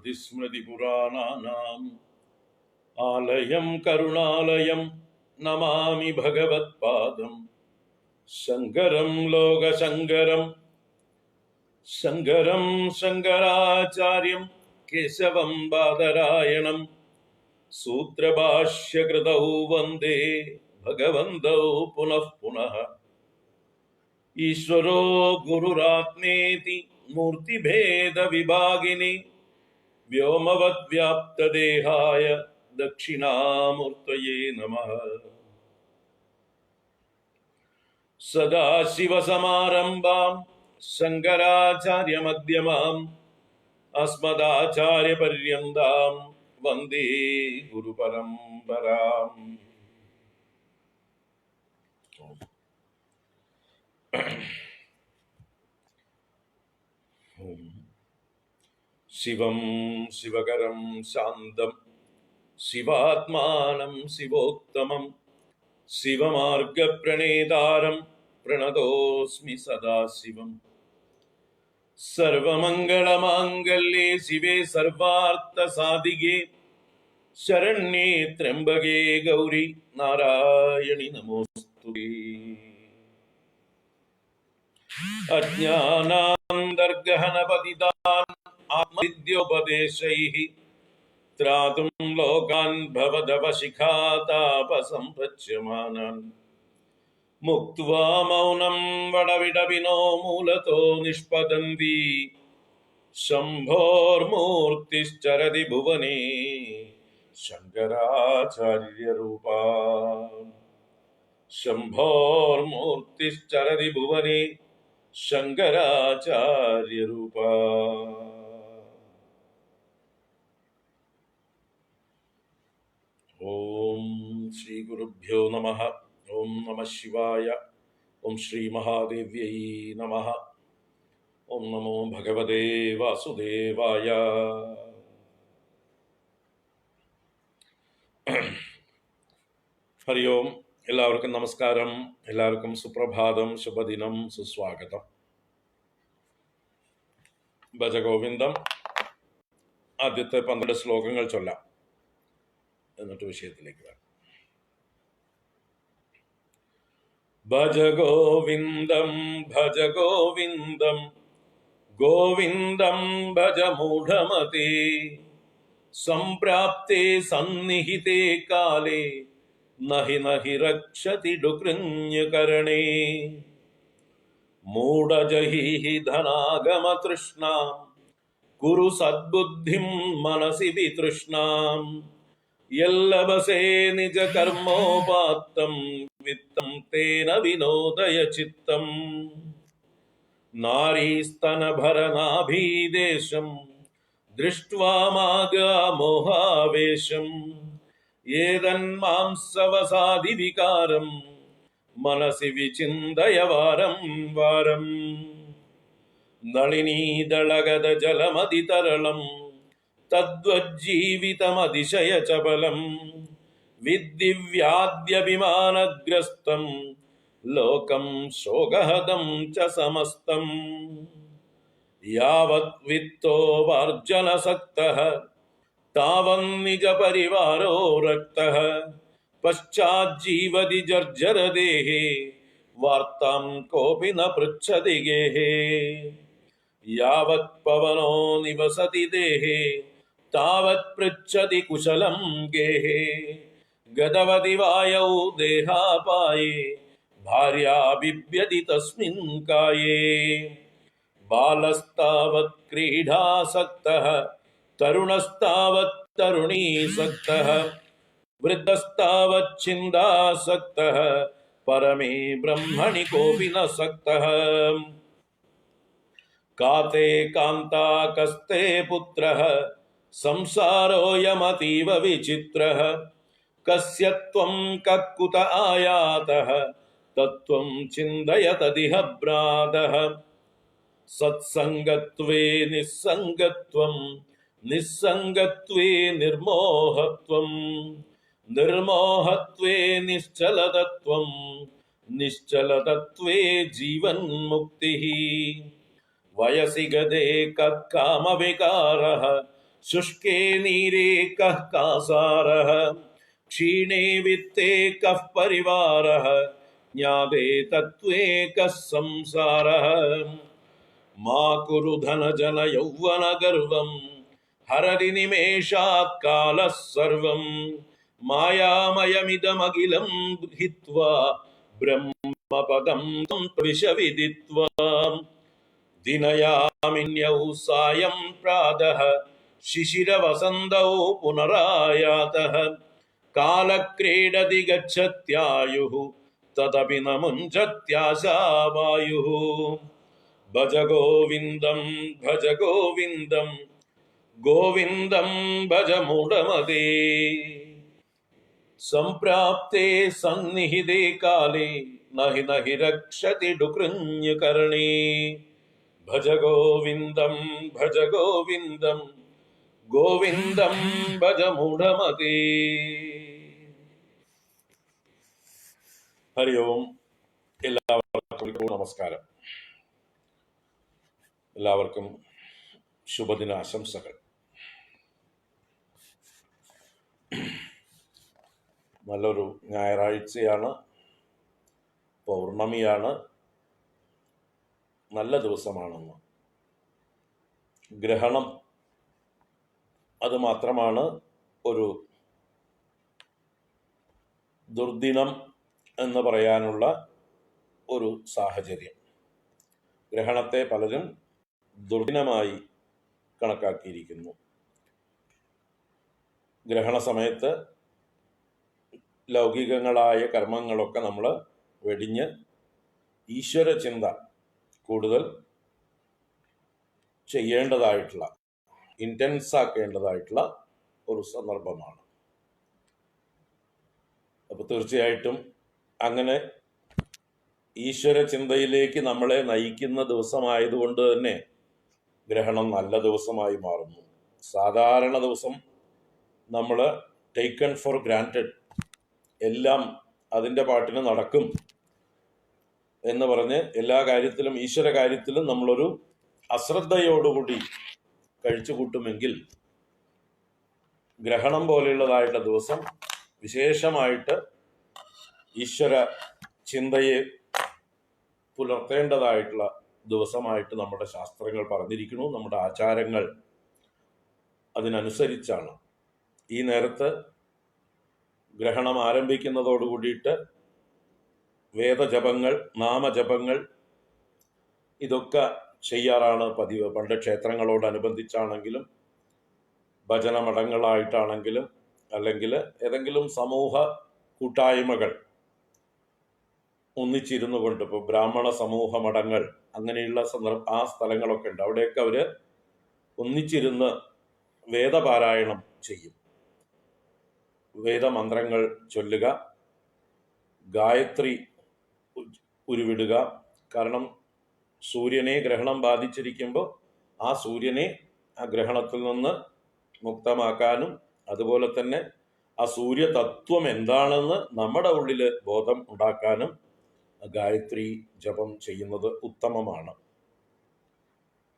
श्रुतिस्मृतिपुराणानाम् आलयं करुणालयं नमामि भगवत्पादं शङ्करं लोकशङ्करं शङ्करं शङ्कराचार्यं केशवं बादरायणं सूत्रभाष्यकृतौ वन्दे भगवन्तौ पुनः पुनः। ईश्वरो गुरुरात्मेति मूर्तिभेदविभागिने व्योमवद्व्याप्तदेहाय दक्षिणामूर्तये नमः। सदाशिवसमारम्भां शङ्कराचार्यमध्यमाम् अस्मदाचार्यपर्यन्तां वन्दे गुरुपरम्पराम्। शिवं शिवकरं शान्तं शिवात्मानं शिवोत्तमं शिवमार्गप्रणेतारं प्रणतोऽस्मि सदा शिवम्। सर्वमङ्गलमाङ्गल्ये शिवे सर्वार्थसाधिके शरण्ये त्र्यम्बके गौरी नारायणि नमोस्तुते। अज्ञानान्तर्गहनपतितान् आत्मविद्योपदेशैः त्रातुं लोकान् भवदवशिखातापसम्पच्यमानान् मुक्त्वा मौनं वडविडविनो मूलतो निष्पतन्ति शम्भोर्मूर्तिश्चरति भुवने शङ्कराचार्यरूपा। शम्भोर्मूर्तिश्चरति भुवने शङ्कराचार्यरूपा। ओम श्री गुरुभ्यो नमः। ओम नमः शिवाय। ओम श्री महादेव्यै नमः। ओम नमो भगवते वासुदेवाय। हरि ओम। എല്ലാവർക്കും നമസ്കാരം. എല്ലാവർക്കും സുപ്രഭാതം, ശുഭദിനം, സുസ്വാഗതം. ഭജഗോവിന്ദം ആദ്യത്തെ 12 ശ്ലോകങ്ങൾ ചൊല്ലാം, എന്നിട്ട് വിഷയത്തിലേക്ക് വരാം. ഭജ ഗോവിന്ദം ഭജ ഗോവിന്ദം ഗോവിന്ദം ഭജ മൂഢമതേ സംപ്രാപ്തേ സന്നിഹിതേ കാലേ നഹി നഹി രക്ഷതി ഡുകൃഞ്ജകരണേ മൂഢജഹീ ധനാഗമതൃഷ്ണാം കുരു സദ്ബുദ്ധിം മനസി വിതൃഷ്ണാം യല്ലഭസേ നിജ കർമ്മോപാത്തം വിത്തം തേന വിനോദയ ചിത്തം നാരീസ്തനഭരനാഭീദേശം ദൃഷ്ട്വാ മാഗാ മോഹാവേശം ഏതന്മാംസവസാദി വികാരം മനസി വിചിന്തയ വാരം വാരം നളിനീദളഗത ജലമതിതരളം തദ്വജ്ജീവിതമതിശയ ചപലം വിദ്ദിവ്യാദ്യഭിമാനഗ്രസ്തം ലോകം ശോകഹദം ച സമസ്തം യാവത് വിത്തോപാർജനസക്തഃ താവന്നിജ പരിവാരോ രക്തഃ പശ്ചാജ്ജീവതി ജർജരദേഹേ വാർത്താം കോപി ന പൃച്ഛതി ഗേഹേ യാവത് പവനോ നിവസതി ദേഹേ താവത് പൃച്ഛതി കുശലം ഗേഹേ ഗതവതി വായൗ ദേഹാപായേ ഭാര്യാ ബിഭ്യതി തസ്മിൻ കായേ ബാലസ്താവത് ക്രീഡാസക്തഃ തരുണസ്താവത് തരുണീസക്തഃ വൃദ്ധസ്താവത് ചിന്താസക്തഃ പരമേ ബ്രഹ്മണി കോപി ന സക്തഃ കാതേ കാന്താ കസ്തേ പുത്രഃ സംസാരോയമതീവ വിചിത്രഃ കസ്യ ത്വം കക്കുത ആയാതഃ തത്വം ചിന്തയ തദിഹ ഭ്രാതഃ സത്സംഗത്വേ നിസ്സംഗത്വം നിസ്സംഗത്വേ നിർമോഹത്വം നിർമോഹത്വേ നിശ്ചലതത്വം നിശ്ചലതത്വേ ജീവൻ മുക്തിഃ വയസി ഗതേ കാമവികാരഃ शुष्के नीरे कः कासारः क्षीणे वित्ते कः परिवारः ज्ञाते तत्त्वे कः संसारः मा कुरु धनजन यौवन गर्वं हरति निमेषात् कालः सर्वं मायामयमिदमखिलं हित्वा ब्रह्मपदं त्विष विदित्वा दिनयामिन्यौ सायं प्रातः शिशिरवसन्तौ पुनरायातः कालक्रीडति गच्छत्यायुः तदपि न मुञ्चत्याशावायुः भज गोविन्दं गोविन्दं भज मूढमते सम्प्राप्ते सन्निहिते काले न हि रक्षति डुकृञ्जकर्णे भज गोविन्दं गोविन्दं भज मूढमते ഹരി ഓം. എല്ലാവർക്കും നമസ്കാരം. എല്ലാവർക്കും ശുഭദിന ആശംസകൾ. നല്ലൊരു ഞായറാഴ്ചയാണ്, പൗർണമിയാണ്, നല്ല ദിവസമാണെന്ന്. ഗ്രഹണം അത് മാത്രമാണ് ഒരു ദുർദിനം എന്ന് പറയാനുള്ള ഒരു സാഹചര്യം. ഗ്രഹണത്തെ പലരും ദുർദിനമായി കണക്കാക്കിയിരിക്കുന്നു. ഗ്രഹണ സമയത്ത് ലൗകികങ്ങളായ കർമ്മങ്ങളൊക്കെ നമ്മൾ വെടിഞ്ഞ് ഈശ്വര ചിന്ത കൂടുതൽ ചെയ്യേണ്ടതായിട്ടുള്ള, ഇൻറ്റൻസ് ആക്കേണ്ടതായിട്ടുള്ള ഒരു സന്ദർഭമാണ്. അപ്പോൾ തീർച്ചയായിട്ടും അങ്ങനെ ഈശ്വര ചിന്തയിലേക്ക് നമ്മളെ നയിക്കുന്ന ദിവസമായതുകൊണ്ട് തന്നെ ഗ്രഹണം നല്ല ദിവസമായി മാറുന്നു. സാധാരണ ദിവസം നമ്മൾ ടേക്കൺ ഫോർ ഗ്രാൻറ്റഡ്, എല്ലാം അതിൻ്റെ പാട്ടിന് നടക്കും എന്ന് പറഞ്ഞ് എല്ലാ കാര്യത്തിലും, ഈശ്വര കാര്യത്തിലും നമ്മളൊരു അശ്രദ്ധയോടുകൂടി കഴിച്ചു കൂട്ടുമെങ്കിൽ ഗ്രഹണം പോലെയുള്ളതായിട്ടുള്ള ദിവസം വിശേഷമായിട്ട് ഈശ്വര ചിന്തയെ പുലർത്തേണ്ടതായിട്ടുള്ള ദിവസമായിട്ട് നമ്മുടെ ശാസ്ത്രങ്ങൾ പറഞ്ഞിരിക്കുന്നു. നമ്മുടെ ആചാരങ്ങൾ അതിനനുസരിച്ചാണ്. ഈ നേരത്ത് ഗ്രഹണം ആരംഭിക്കുന്നതോടു കൂടിയിട്ട് വേദജപങ്ങൾ, നാമജപങ്ങൾ ഇതൊക്കെ ചെയ്യാറാണ് പതിവ്. പണ്ട് ക്ഷേത്രങ്ങളോടനുബന്ധിച്ചാണെങ്കിലും ഭജനമഠങ്ങളായിട്ടാണെങ്കിലും അല്ലെങ്കിൽ ഏതെങ്കിലും സമൂഹ കൂട്ടായ്മകൾ ഒന്നിച്ചിരുന്നു കൊണ്ട്, ഇപ്പോൾ ബ്രാഹ്മണ സമൂഹ മഠങ്ങൾ അങ്ങനെയുള്ള ആ സ്ഥലങ്ങളൊക്കെ ഉണ്ട്. അവിടെയൊക്കെ അവർ ഒന്നിച്ചിരുന്ന് വേദപാരായണം ചെയ്യും, വേദമന്ത്രങ്ങൾ ചൊല്ലുക, ഗായത്രി ഉരുവിടുക. കാരണം സൂര്യനെ ഗ്രഹണം ബാധിച്ചിരിക്കുമ്പോൾ ആ സൂര്യനെ ആ ഗ്രഹണത്തിൽ നിന്ന് മുക്തമാക്കാനും അതുപോലെ തന്നെ ആ സൂര്യതത്വം എന്താണെന്ന് നമ്മുടെ ഉള്ളിൽ ബോധം ഉണ്ടാക്കാനും ഗായത്രി ജപം ചെയ്യുന്നത് ഉത്തമമാണ്.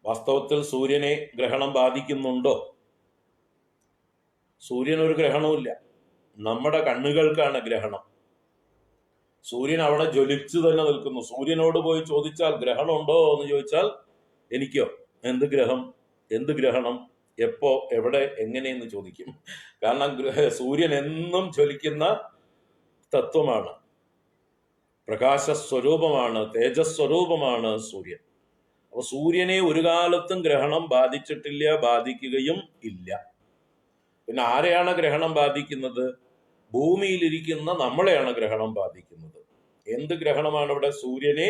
വാസ്തവത്തിൽ സൂര്യനെ ഗ്രഹണം ബാധിക്കുന്നുണ്ടോ? സൂര്യനൊരു ഗ്രഹണവുമില്ല, നമ്മുടെ കണ്ണുകൾക്കാണ് ഗ്രഹണം. സൂര്യൻ അവിടെ ജ്വലിച്ചു തന്നെ നിൽക്കുന്നു. സൂര്യനോട് പോയി ചോദിച്ചാൽ ഗ്രഹണം ഉണ്ടോ എന്ന് ചോദിച്ചാൽ എനിക്കോ എന്ത് ഗ്രഹണം, എപ്പോ, എവിടെ, എങ്ങനെയെന്ന് ചോദിക്കും. കാരണം സൂര്യൻ എന്നും ജ്വലിക്കുന്ന തത്വമാണ്, പ്രകാശസ്വരൂപമാണ്, തേജസ്വരൂപമാണ് സൂര്യൻ. അപ്പൊ സൂര്യനെ ഒരു കാലത്തും ഗ്രഹണം ബാധിച്ചിട്ടില്ല, ബാധിക്കുകയും ഇല്ല. പിന്നെ ആരെയാണ് ഗ്രഹണം ബാധിക്കുന്നത്? ഭൂമിയിലിരിക്കുന്ന നമ്മളെയാണ് ഗ്രഹണം ബാധിക്കുന്നത്. എന്ത് ഗ്രഹണമാണ് ഇവിടെ? സൂര്യനെ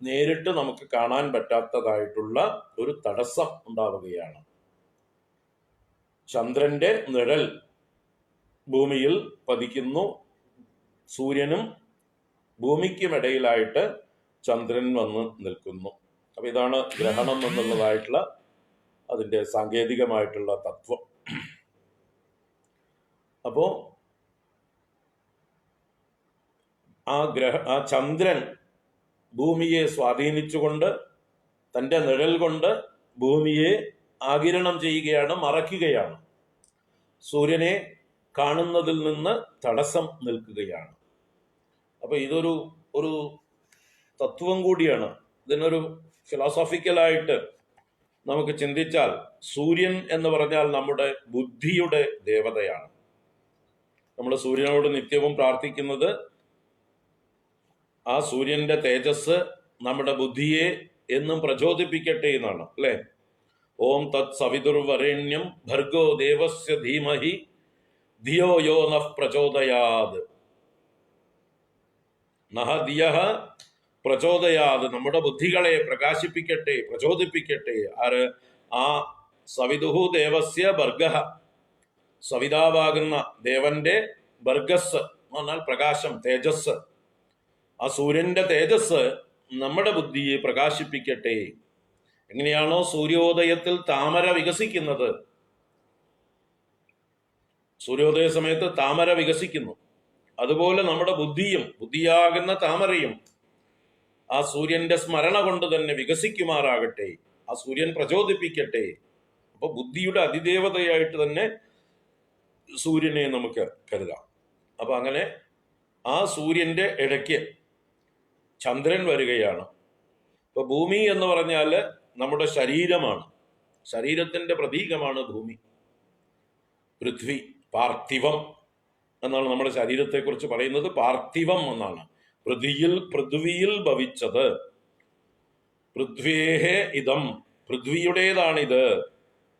നേരിട്ട് നമുക്ക് കാണാൻ പറ്റാത്തതായിട്ടുള്ള ഒരു തടസ്സം ഉണ്ടാവുകയാണ്. ചന്ദ്രന്റെ നിഴൽ ഭൂമിയിൽ പതിക്കുന്നു, സൂര്യനും ഭൂമിക്കുമിടയിലായിട്ട് ചന്ദ്രൻ വന്ന് നിൽക്കുന്നു. അപ്പൊ ഇതാണ് ഗ്രഹണം എന്നുള്ളതായിട്ടുള്ള അതിൻ്റെ സാങ്കേതികമായിട്ടുള്ള തത്വം. അപ്പോ ആ ചന്ദ്രൻ ഭൂമിയെ സ്വാധീനിച്ചുകൊണ്ട് തൻ്റെ നിഴൽ കൊണ്ട് ഭൂമിയെ ആഗിരണം ചെയ്യുകയാണ്, മറയ്ക്കുകയാണ്. സൂര്യനെ കാണുന്നതിൽ നിന്ന് തടസ്സം നിൽക്കുകയാണ്. അപ്പൊ ഇതൊരു ഒരു തത്വം കൂടിയാണ്. ഇതിനൊരു ഫിലോസോഫിക്കലായിട്ട് നമുക്ക് ചിന്തിച്ചാൽ സൂര്യൻ എന്ന് പറഞ്ഞാൽ നമ്മുടെ ബുദ്ധിയുടെ ദേവതയാണ്. നമ്മൾ സൂര്യനോട് നിത്യവും പ്രാർത്ഥിക്കുന്നത് ആ സൂര്യന്റെ തേജസ് നമ്മുടെ ബുദ്ധിയെ എന്നും പ്രചോദിപ്പിക്കട്ടെ എന്നാണ്, അല്ലെ? ഓം തത് സവിതുർവരേണ്യം ഭർഗോ ദേവസ്യ ധീമഹി ധിയോ യോ നഃ പ്രചോദയാത്. നഹ ധിയഃ പ്രചോദയാത്. നമ്മുടെ ബുദ്ധികളെ പ്രകാശിപ്പിക്കട്ടെ, പ്രചോദിപ്പിക്കട്ടെ. ആര്? ആ സവിതുഹു ദേവസ്യ ഭർഗഃ, സവിതാവാകുന്ന ദേവന്റെ ഭർഗസ് എന്ന് പറഞ്ഞാൽ പ്രകാശം, തേജസ്. ആ സൂര്യന്റെ തേജസ് നമ്മുടെ ബുദ്ധിയെ പ്രകാശിപ്പിക്കട്ടെ. എങ്ങനെയാണോ സൂര്യോദയത്തിൽ താമര വികസിക്കുന്നത്, സൂര്യോദയ സമയത്ത് താമര വികസിക്കുന്നു, അതുപോലെ നമ്മുടെ ബുദ്ധിയാകുന്ന താമരയും ആ സൂര്യന്റെ സ്മരണ കൊണ്ട് തന്നെ വികസിക്കുമാറാകട്ടെ. ആ സൂര്യൻ പ്രചോദിപ്പിക്കട്ടെ. അപ്പൊ ബുദ്ധിയുടെ അതിദേവതയായിട്ട് തന്നെ സൂര്യനെ നമുക്ക് കരുതാം. അപ്പൊ അങ്ങനെ ആ സൂര്യന്റെ ഇടയ്ക്ക് ചന്ദ്രൻ വരികയാണ്. ഇപ്പൊ ഭൂമി എന്ന് പറഞ്ഞാല് നമ്മുടെ ശരീരമാണ്. ശരീരത്തിന്റെ പ്രതീകമാണ് ഭൂമി. പൃഥ്വി, പാർത്ഥിവം എന്നാണ് നമ്മുടെ ശരീരത്തെക്കുറിച്ച് പറയുന്നത്. പാർത്ഥിവം എന്നാണ്. പൃഥ്വിയിൽ ഭവിച്ചത്. പൃഥ്വേഹേ ഇതം, പൃഥ്വിയുടേതാണിത്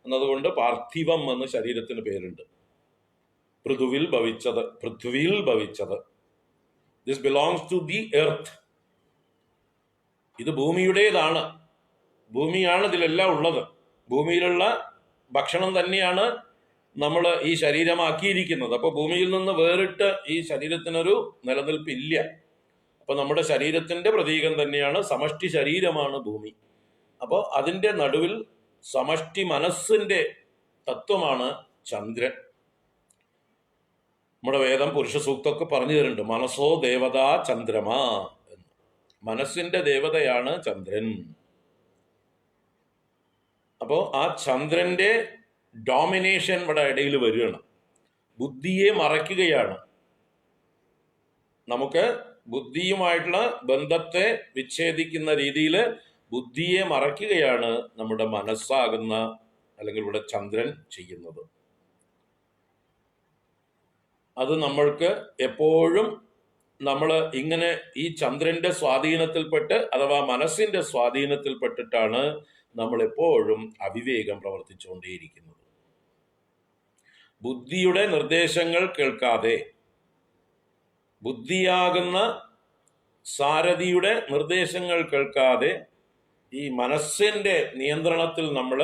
എന്നതുകൊണ്ട് പാർത്ഥിവം എന്ന് ശരീരത്തിന് പേരുണ്ട്. പൃഥ്വിയിൽ ഭവിച്ചത്. This belongs to the earth. ഇത് ഭൂമിയുടേതാണ്. ഭൂമിയാണ് ഇതിലെല്ലാം ഉള്ളത്. ഭൂമിയിലുള്ള ഭക്ഷണം തന്നെയാണ് നമ്മൾ ഈ ശരീരമാക്കിയിരിക്കുന്നത്. അപ്പൊ ഭൂമിയിൽ നിന്ന് വേറിട്ട് ഈ ശരീരത്തിനൊരു നിലനിൽപ്പില്ല. അപ്പൊ നമ്മുടെ ശരീരത്തിന്റെ പ്രതീകം തന്നെയാണ്, സമഷ്ടി ശരീരമാണ് ഭൂമി. അപ്പോൾ അതിന്റെ നടുവിൽ സമഷ്ടി മനസ്സിന്റെ തത്വമാണ് ചന്ദ്രൻ. നമ്മുടെ വേദം പുരുഷ സൂക്തമൊക്കെ പറഞ്ഞു തരുന്നുണ്ട്, മനസ്സോ ദേവതാ ചന്ദ്രമാ എന്ന്. മനസ്സിന്റെ ദേവതയാണ് ചന്ദ്രൻ. അപ്പോ ആ ചന്ദ്രന്റെ ഡോമിനേഷൻ ഇവിടെ ഇടയിൽ വരികയാണ്. ബുദ്ധിയെ മറയ്ക്കുകയാണ്. നമുക്ക് ബുദ്ധിയുമായിട്ടുള്ള ബന്ധത്തെ വിച്ഛേദിക്കുന്ന രീതിയിൽ ബുദ്ധിയെ മറയ്ക്കുകയാണ് നമ്മുടെ മനസ്സാകുന്ന, അല്ലെങ്കിൽ ഇവിടെ ചന്ദ്രൻ ചെയ്യുന്നത്. അത് നമ്മൾക്ക് എപ്പോഴും നമ്മൾ ഇങ്ങനെ ഈ ചന്ദ്രന്റെ സ്വാധീനത്തിൽപ്പെട്ട്, അഥവാ മനസ്സിന്റെ സ്വാധീനത്തിൽപ്പെട്ടിട്ടാണ് നമ്മൾ എപ്പോഴും അവിവേകം പ്രവർത്തിച്ചുകൊണ്ടേയിരിക്കുന്നത്. ബുദ്ധിയുടെ നിർദ്ദേശങ്ങൾ കേൾക്കാതെ, ബുദ്ധിയാകുന്ന സാരഥിയുടെ നിർദ്ദേശങ്ങൾ കേൾക്കാതെ, ഈ മനസ്സിന്റെ നിയന്ത്രണത്തിൽ നമ്മൾ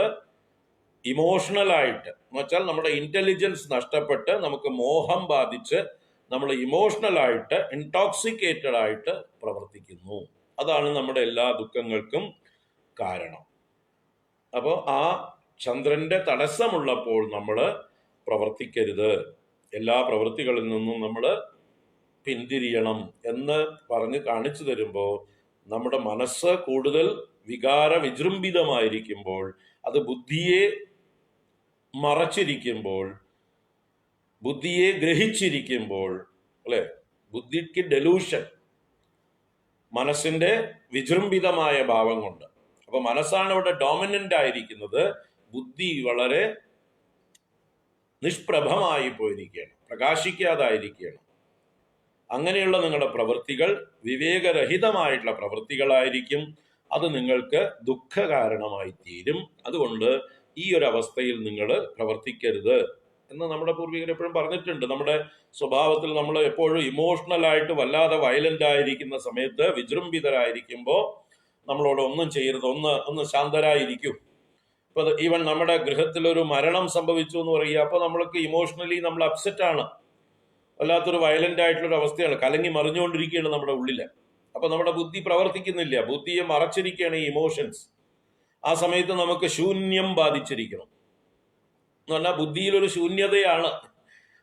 ഇമോഷണലായിട്ട്, എന്ന് വെച്ചാൽ നമ്മുടെ ഇന്റലിജൻസ് നഷ്ടപ്പെട്ട് നമുക്ക് മോഹം ബാധിച്ച് നമ്മൾ ഇമോഷണലായിട്ട് ഇൻടോക്സിക്കേറ്റഡ് ആയിട്ട് പ്രവർത്തിക്കുന്നു. അതാണ് നമ്മുടെ എല്ലാ ദുഃഖങ്ങൾക്കും കാരണം. അപ്പോൾ ആ ചന്ദ്രന്റെ തടസ്സമുള്ളപ്പോൾ നമ്മൾ പ്രവർത്തിക്കരുത്, എല്ലാ പ്രവൃത്തികളിൽ നിന്നും നമ്മൾ പിന്തിരിയണം എന്ന് പറഞ്ഞ് കാണിച്ചു തരുമ്പോൾ, നമ്മുടെ മനസ്സ് കൂടുതൽ വികാര വിജൃംഭിതമായിരിക്കുമ്പോൾ, അത് ബുദ്ധിയെ മറച്ചിരിക്കുമ്പോൾ, ബുദ്ധിയെ ഗ്രഹിച്ചിരിക്കുമ്പോൾ, അല്ലെ, ബുദ്ധിക്ക് ഡെലൂഷൻ, മനസ്സിന്റെ വിജൃംഭിതമായ ഭാവം കൊണ്ട്. അപ്പൊ മനസ്സാണ് ഇവിടെ ഡോമിനന്റ് ആയിരിക്കുന്നത്. ബുദ്ധി വളരെ നിഷ്പ്രഭമായി പോയിരിക്കുകയാണ്, പ്രകാശിക്കാതായിരിക്കുകയാണ്. അങ്ങനെയുള്ള നിങ്ങളുടെ പ്രവൃത്തികൾ വിവേകരഹിതമായിട്ടുള്ള പ്രവൃത്തികളായിരിക്കും. അത് നിങ്ങൾക്ക് ദുഃഖകാരണമായി തീരും. അതുകൊണ്ട് ഈ ഒരു അവസ്ഥയിൽ നിങ്ങൾ പ്രവർത്തിക്കരുത് എന്ന് നമ്മുടെ പൂർവികർ എപ്പോഴും പറഞ്ഞിട്ടുണ്ട്. നമ്മുടെ സ്വഭാവത്തിൽ നമ്മൾ എപ്പോഴും ഇമോഷണലായിട്ട് വല്ലാതെ വയലന്റ് ആയിരിക്കുന്ന സമയത്ത്, വിജൃംഭിതരായിരിക്കുമ്പോൾ നമ്മളോട് ഒന്നും ചെയ്യരുത്, ഒന്ന് ശാന്തരായിരിക്കും. ഇപ്പൊ ഈവൻ നമ്മുടെ ഗൃഹത്തിലൊരു മരണം സംഭവിച്ചു എന്ന് പറയുക, അപ്പൊ നമ്മൾക്ക് ഇമോഷണലി നമ്മൾ അപ്സെറ്റ് ആണ്, വല്ലാത്തൊരു വയലന്റ് ആയിട്ടുള്ളൊരു അവസ്ഥയാണ്, കലങ്ങി മറിഞ്ഞുകൊണ്ടിരിക്കുകയാണ് നമ്മുടെ ഉള്ളില്. അപ്പൊ നമ്മുടെ ബുദ്ധി പ്രവർത്തിക്കുന്നില്ല, ബുദ്ധിയെ മറച്ചിരിക്കുകയാണ് ഈ ഇമോഷൻസ്. ആ സമയത്ത് നമുക്ക് ശൂന്യം ബാധിച്ചിരിക്കണം എന്ന് പറഞ്ഞാൽ ബുദ്ധിയിലൊരു ശൂന്യതയാണ്,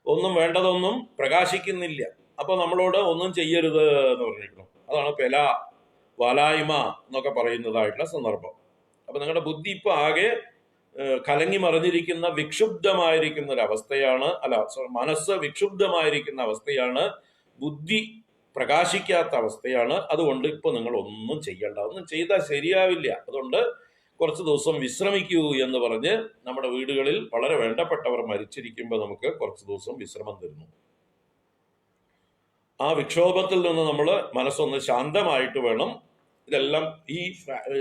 ഒന്നും വേണ്ടതൊന്നും പ്രകാശിക്കുന്നില്ല. അപ്പൊ നമ്മളോട് ഒന്നും ചെയ്യരുത് എന്ന് പറഞ്ഞിരിക്കണം. അതാണ് വാലായ്മ എന്നൊക്കെ പറയുന്നതായിട്ടുള്ള സന്ദർഭം. അപ്പൊ നിങ്ങളുടെ ബുദ്ധി ഇപ്പൊ ആകെ കലങ്ങി മറിഞ്ഞിരിക്കുന്ന വിക്ഷുബ്ധമായിരിക്കുന്ന ഒരു അവസ്ഥയാണ്, മനസ്സ് വിക്ഷുബ്ധമായിരിക്കുന്ന അവസ്ഥയാണ്, ബുദ്ധി പ്രകാശിക്കാത്ത അവസ്ഥയാണ്. അതുകൊണ്ട് ഇപ്പൊ നിങ്ങൾ ഒന്നും ചെയ്യണ്ട, ഒന്നും ചെയ്താൽ ശരിയാവില്ല. അതുകൊണ്ട് കുറച്ച് ദിവസം വിശ്രമിക്കൂ എന്ന് പറഞ്ഞ് നമ്മുടെ വീടുകളിൽ വളരെ വേണ്ടപ്പെട്ടവർ മരിച്ചിരിക്കുമ്പോൾ നമുക്ക് കുറച്ച് ദിവസം വിശ്രമം തരുന്നു. ആ വിക്ഷോഭത്തിൽ നിന്ന് നമ്മൾ മനസ്സൊന്ന് ശാന്തമായിട്ട് വേണം ഇതെല്ലാം ഈ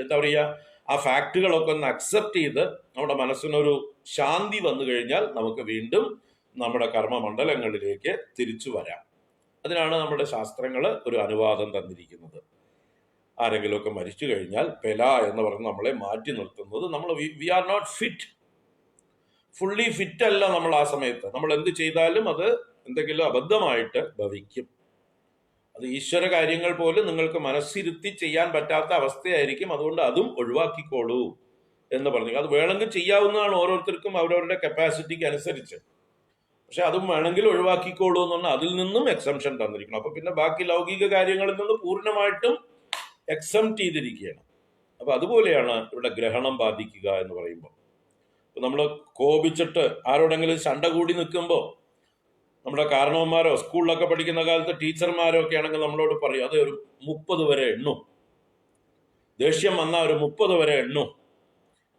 എന്താ പറയുക ആ ഫാക്റ്റുകളൊക്കെ ഒന്ന് അക്സെപ്റ്റ് ചെയ്ത് നമ്മുടെ മനസ്സിനൊരു ശാന്തി വന്നു കഴിഞ്ഞാൽ നമുക്ക് വീണ്ടും നമ്മുടെ കർമ്മമണ്ഡലങ്ങളിലേക്ക് തിരിച്ചു വരാം. അതിനാണ് നമ്മുടെ ശാസ്ത്രങ്ങൾ ഒരു അനുവാദം തന്നിരിക്കുന്നത്. ആരെങ്കിലുമൊക്കെ മരിച്ചു കഴിഞ്ഞാൽ പെല എന്ന് പറഞ്ഞ് നമ്മളെ മാറ്റി നിർത്തുന്നത്, നമ്മൾ we are not fit, fully fit അല്ല നമ്മൾ ആ സമയത്ത്. നമ്മൾ എന്ത് ചെയ്താലും അത് എന്തെങ്കിലും അബദ്ധമായിട്ട് ഭവിക്കും. അത് ഈശ്വര കാര്യങ്ങൾ പോലും നിങ്ങൾക്ക് മനസ്സിരുത്തി ചെയ്യാൻ പറ്റാത്ത അവസ്ഥയായിരിക്കും. അതുകൊണ്ട് അതും ഒഴിവാക്കിക്കോളൂ എന്ന് പറഞ്ഞു. അത് വേണമെങ്കിൽ ചെയ്യാവുന്നതാണ് ഓരോരുത്തർക്കും അവരവരുടെ കപ്പാസിറ്റിക്ക് അനുസരിച്ച്. പക്ഷെ അതും വേണമെങ്കിൽ ഒഴിവാക്കിക്കോളൂ എന്ന് പറഞ്ഞാൽ അതിൽ നിന്നും എക്സംഷൻ തന്നിരിക്കണം. അപ്പൊ പിന്നെ ബാക്കി ലൗകിക കാര്യങ്ങളിൽ നിന്ന് പൂർണ്ണമായിട്ടും എക്സംപ്റ്റ് ചെയ്തിരിക്കുകയാണ്. അപ്പൊ അതുപോലെയാണ് ഇവിടെ ഗ്രഹണം ബാധിക്കുക എന്ന് പറയുമ്പോൾ. ഇപ്പൊ നമ്മൾ കോപിച്ചിട്ട് ആരോടെങ്കിലും ശണ്ട കൂടി നിൽക്കുമ്പോൾ നമ്മുടെ കാരണവന്മാരോ സ്കൂളിലൊക്കെ പഠിക്കുന്ന കാലത്ത് ടീച്ചർമാരോ ഒക്കെ ആണെങ്കിൽ നമ്മളോട് പറയും അത് ഒരു 30 വരെ എണ്ണും, ദേഷ്യം വന്നാൽ ഒരു 30 വരെ എണ്ണും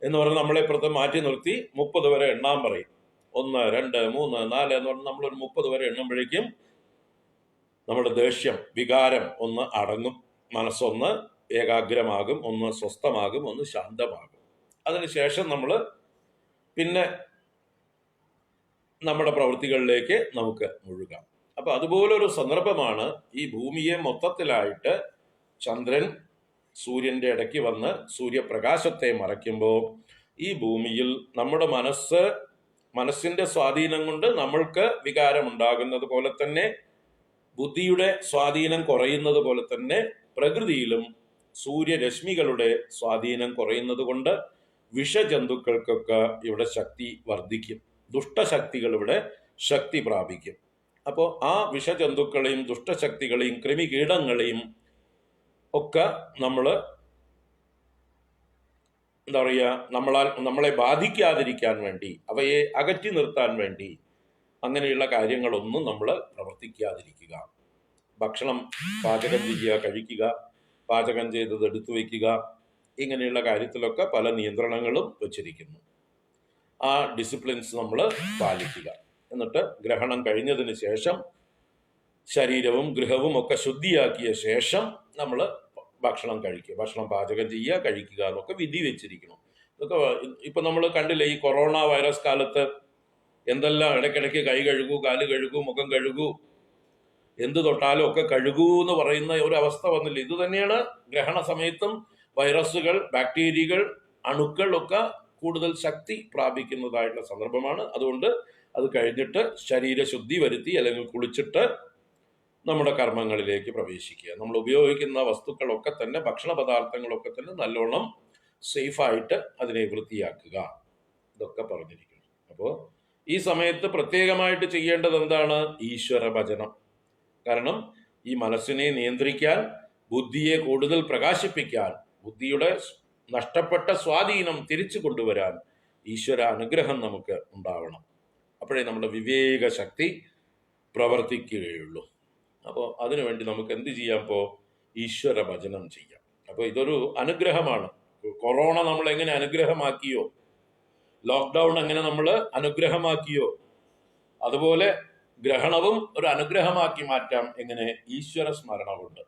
എന്ന് പറഞ്ഞ് നമ്മളെ ഇപ്പുറത്ത് മാറ്റി നിർത്തി 30 വരെ എണ്ണാൻ പറയും. 1, 2, 3, 4 എന്ന് പറഞ്ഞ് നമ്മളൊരു 30 വരെ എണ്ണുമ്പോഴേക്കും നമ്മുടെ ദേഷ്യം, വികാരം ഒന്ന് അടങ്ങും, മനസ്സൊന്ന് ഏകാഗ്രമാകും, ഒന്ന് സ്വസ്ഥമാകും, ഒന്ന് ശാന്തമാകും. അതിനുശേഷം നമ്മൾ പിന്നെ നമ്മുടെ പ്രവൃത്തികളിലേക്ക് നമുക്ക് മുഴുകാം. അപ്പൊ അതുപോലൊരു സന്ദർഭമാണ് ഈ ഭൂമിയെ മൊത്തത്തിലായിട്ട് ചന്ദ്രൻ സൂര്യന്റെ ഇടയ്ക്ക് വന്ന് സൂര്യപ്രകാശത്തെ മറയ്ക്കുമ്പോൾ ഈ ഭൂമിയിൽ നമ്മുടെ മനസ്സിന്റെ സ്വാധീനം കൊണ്ട് നമ്മൾക്ക് വികാരം ഉണ്ടാകുന്നത് പോലെ തന്നെ, ബുദ്ധിയുടെ സ്വാധീനം കുറയുന്നത് പോലെ തന്നെ പ്രകൃതിയിലും സൂര്യരശ്മികളുടെ സ്വാധീനം കുറയുന്നത് കൊണ്ട് വിഷജന്തുക്കൾക്കൊക്കെ ഇവിടെ ശക്തി വർദ്ധിക്കും, ദുഷ്ടശക്തികൾ ഇവിടെ ശക്തി പ്രാപിക്കും. അപ്പോൾ ആ വിഷജന്തുക്കളെയും ദുഷ്ടശക്തികളെയും കൃമികീടങ്ങളെയും ഒക്കെ നമ്മൾ എന്താ പറയുക നമ്മളെ ബാധിക്കാതിരിക്കാൻ വേണ്ടി, അവയെ അകറ്റി നിർത്താൻ വേണ്ടി അങ്ങനെയുള്ള കാര്യങ്ങളൊന്നും നമ്മൾ പ്രവർത്തിക്കാതിരിക്കുക. ഭക്ഷണം പാചകം ചെയ്യുക, കഴിക്കുക, പാചകം ചെയ്തത് എടുത്തു വയ്ക്കുക, ഇങ്ങനെയുള്ള കാര്യത്തിലൊക്കെ പല നിയന്ത്രണങ്ങളും വച്ചിരിക്കുന്നു. ആ ഡിസിപ്ലിൻസ് നമ്മൾ പാലിക്കുക. എന്നിട്ട് ഗ്രഹണം കഴിഞ്ഞതിന് ശേഷം ശരീരവും ഗൃഹവും ഒക്കെ ശുദ്ധിയാക്കിയ ശേഷം നമ്മൾ ഭക്ഷണം കഴിക്കുക, ഭക്ഷണം പാചകം ചെയ്യുക, കഴിക്കുക എന്നൊക്കെ വിധി വെച്ചിരിക്കണം. ഇതൊക്കെ ഇപ്പൊ നമ്മൾ കണ്ടില്ലേ ഈ കൊറോണ വൈറസ് കാലത്ത് എന്തെല്ലാം ഇടയ്ക്കിടയ്ക്ക് കൈ കഴുകൂ, കാല് കഴുകൂ, മുഖം കഴുകൂ, എന്ത് തൊട്ടാലും ഒക്കെ കഴുകൂ എന്ന് പറയുന്ന ഒരു അവസ്ഥ വന്നില്ല. ഇത് തന്നെയാണ് ഗ്രഹണ സമയത്തും വൈറസുകൾ, ബാക്ടീരിയകൾ, അണുക്കൾ ഒക്കെ കൂടുതൽ ശക്തി പ്രാപിക്കുന്നതായിട്ടുള്ള സന്ദർഭമാണ്. അതുകൊണ്ട് അത് കഴിഞ്ഞിട്ട് ശരീരശുദ്ധി വരുത്തി അല്ലെങ്കിൽ കുളിച്ചിട്ട് നമ്മുടെ കർമ്മങ്ങളിലേക്ക് പ്രവേശിക്കുക. നമ്മൾ ഉപയോഗിക്കുന്ന വസ്തുക്കളൊക്കെ തന്നെ, ഭക്ഷണ പദാർത്ഥങ്ങളൊക്കെ തന്നെ നല്ലോണം സേഫായിട്ട് അതിനെ വൃത്തിയാക്കുക. ഇതൊക്കെ പറഞ്ഞിരിക്കുന്നു. അപ്പോൾ ഈ സമയത്ത് പ്രത്യേകമായിട്ട് ചെയ്യേണ്ടത് എന്താണ്? ഈശ്വര ഭജനം. കാരണം ഈ മനസ്സിനെ നിയന്ത്രിക്കാൻ, ബുദ്ധിയെ കൂടുതൽ പ്രകാശിപ്പിക്കാൻ, ബുദ്ധിയുടെ നഷ്ടപ്പെട്ട സ്വാധീനം തിരിച്ചു കൊണ്ടുവരാൻ ഈശ്വര അനുഗ്രഹം നമുക്ക് ഉണ്ടാവണം. അപ്പോഴേ നമ്മുടെ വിവേക ശക്തി പ്രവർത്തിക്കുകയുള്ളൂ. അപ്പോൾ അതിനുവേണ്ടി നമുക്ക് എന്ത് ചെയ്യാം? ഇപ്പോൾ ഈശ്വര ഭജനം ചെയ്യാം. അപ്പോൾ ഇതൊരു അനുഗ്രഹമാണ്. കൊറോണ നമ്മൾ എങ്ങനെ അനുഗ്രഹമാക്കിയോ, ലോക്ക്ഡൗൺ എങ്ങനെ നമ്മൾ അനുഗ്രഹമാക്കിയോ, അതുപോലെ ഗ്രഹണവും ഒരു അനുഗ്രഹമാക്കി മാറ്റാം. എങ്ങനെ? ഈശ്വര സ്മരണ കൊണ്ട്.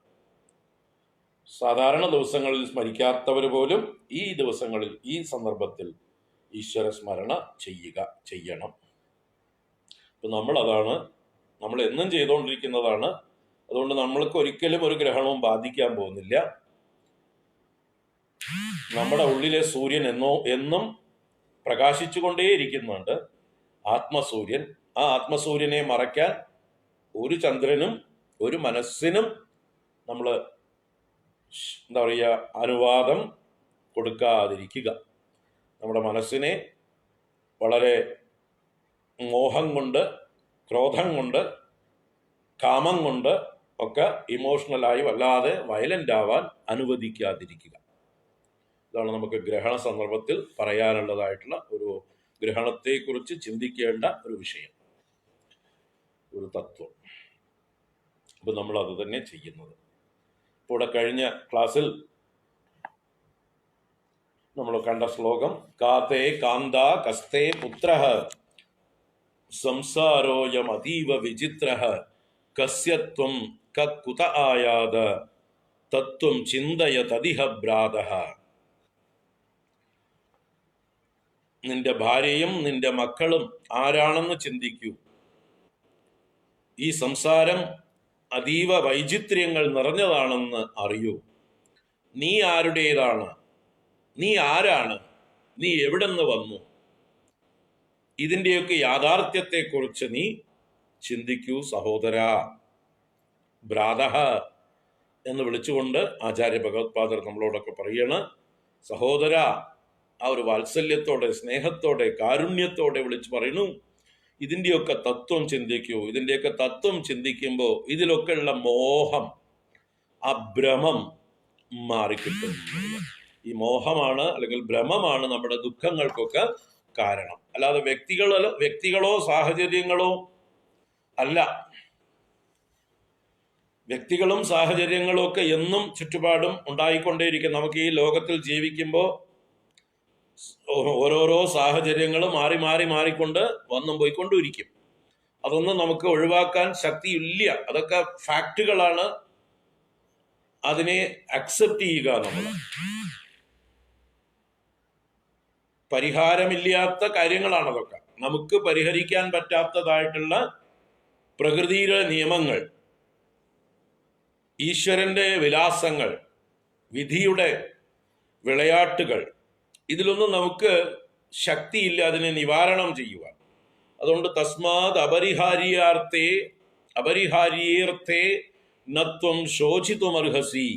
സാധാരണ ദിവസങ്ങളിൽ സ്മരിക്കാത്തവർ പോലും ഈ ദിവസങ്ങളിൽ, ഈ സന്ദർഭത്തിൽ ഈശ്വര സ്മരണ ചെയ്യണം. അപ്പൊ നമ്മൾ എന്നും ചെയ്തുകൊണ്ടിരിക്കുന്നതാണ്. അതുകൊണ്ട് നമ്മൾക്ക് ഒരിക്കലും ഒരു ഗ്രഹണവും ബാധിക്കാൻ പോകുന്നില്ല. നമ്മുടെ ഉള്ളിലെ സൂര്യൻ എന്നും പ്രകാശിച്ചുകൊണ്ടേയിരിക്കുന്നുണ്ട്, ആത്മസൂര്യൻ. ആ ആത്മസൂര്യനെ മറയ്ക്കാൻ ഒരു ചന്ദ്രനും ഒരു മനസ്സിനും നമ്മൾ എന്താ പറയുക, അനുവാദം കൊടുക്കാതിരിക്കുക. നമ്മുടെ മനസ്സിനെ വളരെ മോഹം കൊണ്ട്, ക്രോധം കൊണ്ട്, കാമം കൊണ്ട് ഒക്കെ ഇമോഷണലായി വല്ലാതെ വയലന്റ് ആവാൻ അനുവദിക്കാതിരിക്കുക. ഇതാണ് നമുക്ക് ഗ്രഹണ സന്ദർഭത്തിൽ പറയാനുള്ളതായിട്ടുള്ള ഒരു ഗ്രഹണത്തെക്കുറിച്ച് ചിന്തിക്കേണ്ട ഒരു വിഷയം, ഒരു തത്വം. അപ്പൊ നമ്മൾ അത് തന്നെ ചെയ്യുന്നത്. ഇപ്പോൾ ഇവിടെ കഴിഞ്ഞ ക്ലാസ്സിൽ നമ്മൾ കണ്ട ശ്ലോകം കാതേ കാന്ത കസ്തേ പുത്ര സംസാരോയം അതീവ വിചിത്ര കസ്യത്വം കുത ആയാത തത്വം ചിന്തയ തദിഹ ഭ്രാത. നിന്റെ ഭാര്യയും നിന്റെ മക്കളും ആരാണെന്ന് ചിന്തിക്കൂ. ഈ സംസാരം അതീവ വൈചിത്ര്യങ്ങൾ നിറഞ്ഞതാണെന്ന് അറിയൂ. നീ ആരുടേതാണ്? നീ ആരാണ്? നീ എവിടെ നിന്ന് വന്നു? ഇതിൻ്റെയൊക്കെ യാഥാർത്ഥ്യത്തെക്കുറിച്ച് നീ ചിന്തിക്കൂ സഹോദര. ഭ്രാതഃ എന്ന് വിളിച്ചുകൊണ്ട് ആചാര്യ ഭഗവത്പാദർ നമ്മളോടൊക്കെ പറയണ്, സഹോദര. ആ ഒരു വാത്സല്യത്തോടെ, സ്നേഹത്തോടെ, കാരുണ്യത്തോടെ വിളിച്ചു പറയുന്നു, ഇതിൻ്റെയൊക്കെ തത്വം ചിന്തിക്കൂ. ഇതിൻ്റെയൊക്കെ തത്വം ചിന്തിക്കുമ്പോൾ ഇതിലൊക്കെയുള്ള മോഹം, ആ ഭ്രമം മാറിക്കിട്ടും. ഈ മോഹമാണ് അല്ലെങ്കിൽ ഭ്രമമാണ് നമ്മുടെ ദുഃഖങ്ങൾക്കൊക്കെ കാരണം. അല്ലാതെ വ്യക്തികളോ സാഹചര്യങ്ങളോ അല്ല. വ്യക്തികളും സാഹചര്യങ്ങളും ഒക്കെ എന്നും ചുറ്റുപാടും ഉണ്ടായിക്കൊണ്ടേയിരിക്കും. നമുക്ക് ഈ ലോകത്തിൽ ജീവിക്കുമ്പോൾ ഓരോരോ സാഹചര്യങ്ങൾ മാറി മാറി മാറിക്കൊണ്ട് വന്നും പോയിക്കൊണ്ടിരിക്കും. അതൊന്നും നമുക്ക് ഒഴിവാക്കാൻ ശക്തിയില്ല. അതൊക്കെ ഫാക്റ്റുകളാണ്. അതിനെ അക്സെപ്റ്റ് ചെയ്യുക. നമ്മൾ പരിഹാരമില്ലാത്ത കാര്യങ്ങളാണ് അതൊക്കെ. നമുക്ക് പരിഹരിക്കാൻ പറ്റാത്തതായിട്ടുള്ള പ്രകൃതിയിലെ നിയമങ്ങൾ, ഈശ്വരന്റെ വിലാസങ്ങൾ, വിധിയുടെ വിളയാട്ടുകൾ, ഇതിലൊന്നും നമുക്ക് ശക്തിയില്ല അതിനെ നിവാരണം ചെയ്യുവാൻ. അതുകൊണ്ട് തസ്മാത് അപരിഹാര്യേർത്ഥേ നത്വം ശോചിതുമർഹസി.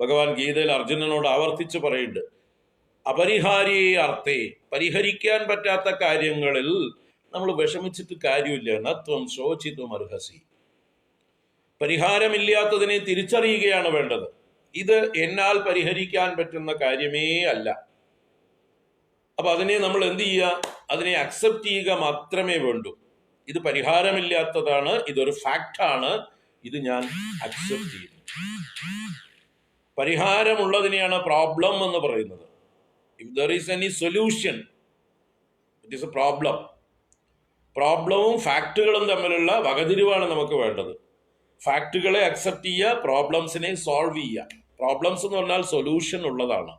ഭഗവാൻ ഗീതയിൽ അർജുനനോട് ആവർത്തിച്ച് പറയുന്നുണ്ട്, അപരിഹാര്യേ അർത്ഥേ, പരിഹരിക്കാൻ പറ്റാത്ത കാര്യങ്ങളിൽ നമ്മൾ വിഷമിച്ചിട്ട് കാര്യമില്ല. നത്വം ശോചിതുമർഹസി, പരിഹാരമില്ലാത്തതിനെ തിരിച്ചറിയുകയാണ് വേണ്ടത്. ഇത് എന്നാൽ പരിഹരിക്കാൻ പറ്റുന്ന കാര്യമേ അല്ല. അപ്പൊ അതിനെ നമ്മൾ എന്ത് ചെയ്യുക? അതിനെ അക്സെപ്റ്റ് ചെയ്യുക മാത്രമേ വേണ്ടൂ. ഇത് പരിഹാരമില്ലാത്തതാണ്, ഇതൊരു ഫാക്റ്റാണ്, ഇത് ഞാൻ അക്സെപ്റ്റ് ചെയ്യുന്നു. പരിഹാരമുള്ളതിനെയാണ് പ്രോബ്ലം എന്ന് പറയുന്നത്. If there is any solution, it is a problem. പ്രോബ്ലവും ഫാക്റ്റുകളും തമ്മിലുള്ള വകതിരിവാണ് നമുക്ക് വേണ്ടത്. ഫാക്റ്റുകളെ അക്സെപ്റ്റ് ചെയ്യുക, പ്രോബ്ലംസിനെ സോൾവ് ചെയ്യുക. പ്രോബ്ലംസ് എന്ന് പറഞ്ഞാൽ സൊല്യൂഷൻ ഉള്ളതാണ്.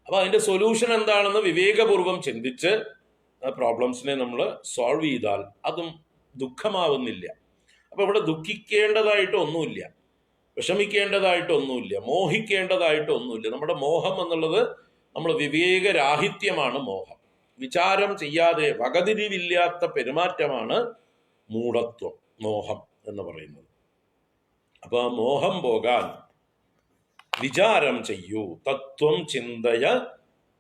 അപ്പൊ അതിന്റെ സൊല്യൂഷൻ എന്താണെന്ന് വിവേകപൂർവം ചിന്തിച്ച് ആ പ്രോബ്ലംസിനെ നമ്മൾ സോൾവ് ചെയ്താൽ അതും ദുഃഖമാവുന്നില്ല. അപ്പൊ ഇവിടെ ദുഃഖിക്കേണ്ടതായിട്ടൊന്നുമില്ല, വിഷമിക്കേണ്ടതായിട്ടൊന്നുമില്ല, മോഹിക്കേണ്ടതായിട്ടൊന്നുമില്ല. നമ്മുടെ മോഹം എന്നുള്ളത് നമ്മൾ വിവേകരാഹിത്യമാണ് മോഹം. വിചാരം ചെയ്യാതെ വകതിരിവില്ലാത്ത പെരുമാറ്റമാണ് മൂഢത്വം, മോഹം എന്ന് പറയുന്നത്. അപ്പൊ ആ മോഹം പോകാൻ വിചാരം ചെയ്യൂ. തത്വം ചിന്തയ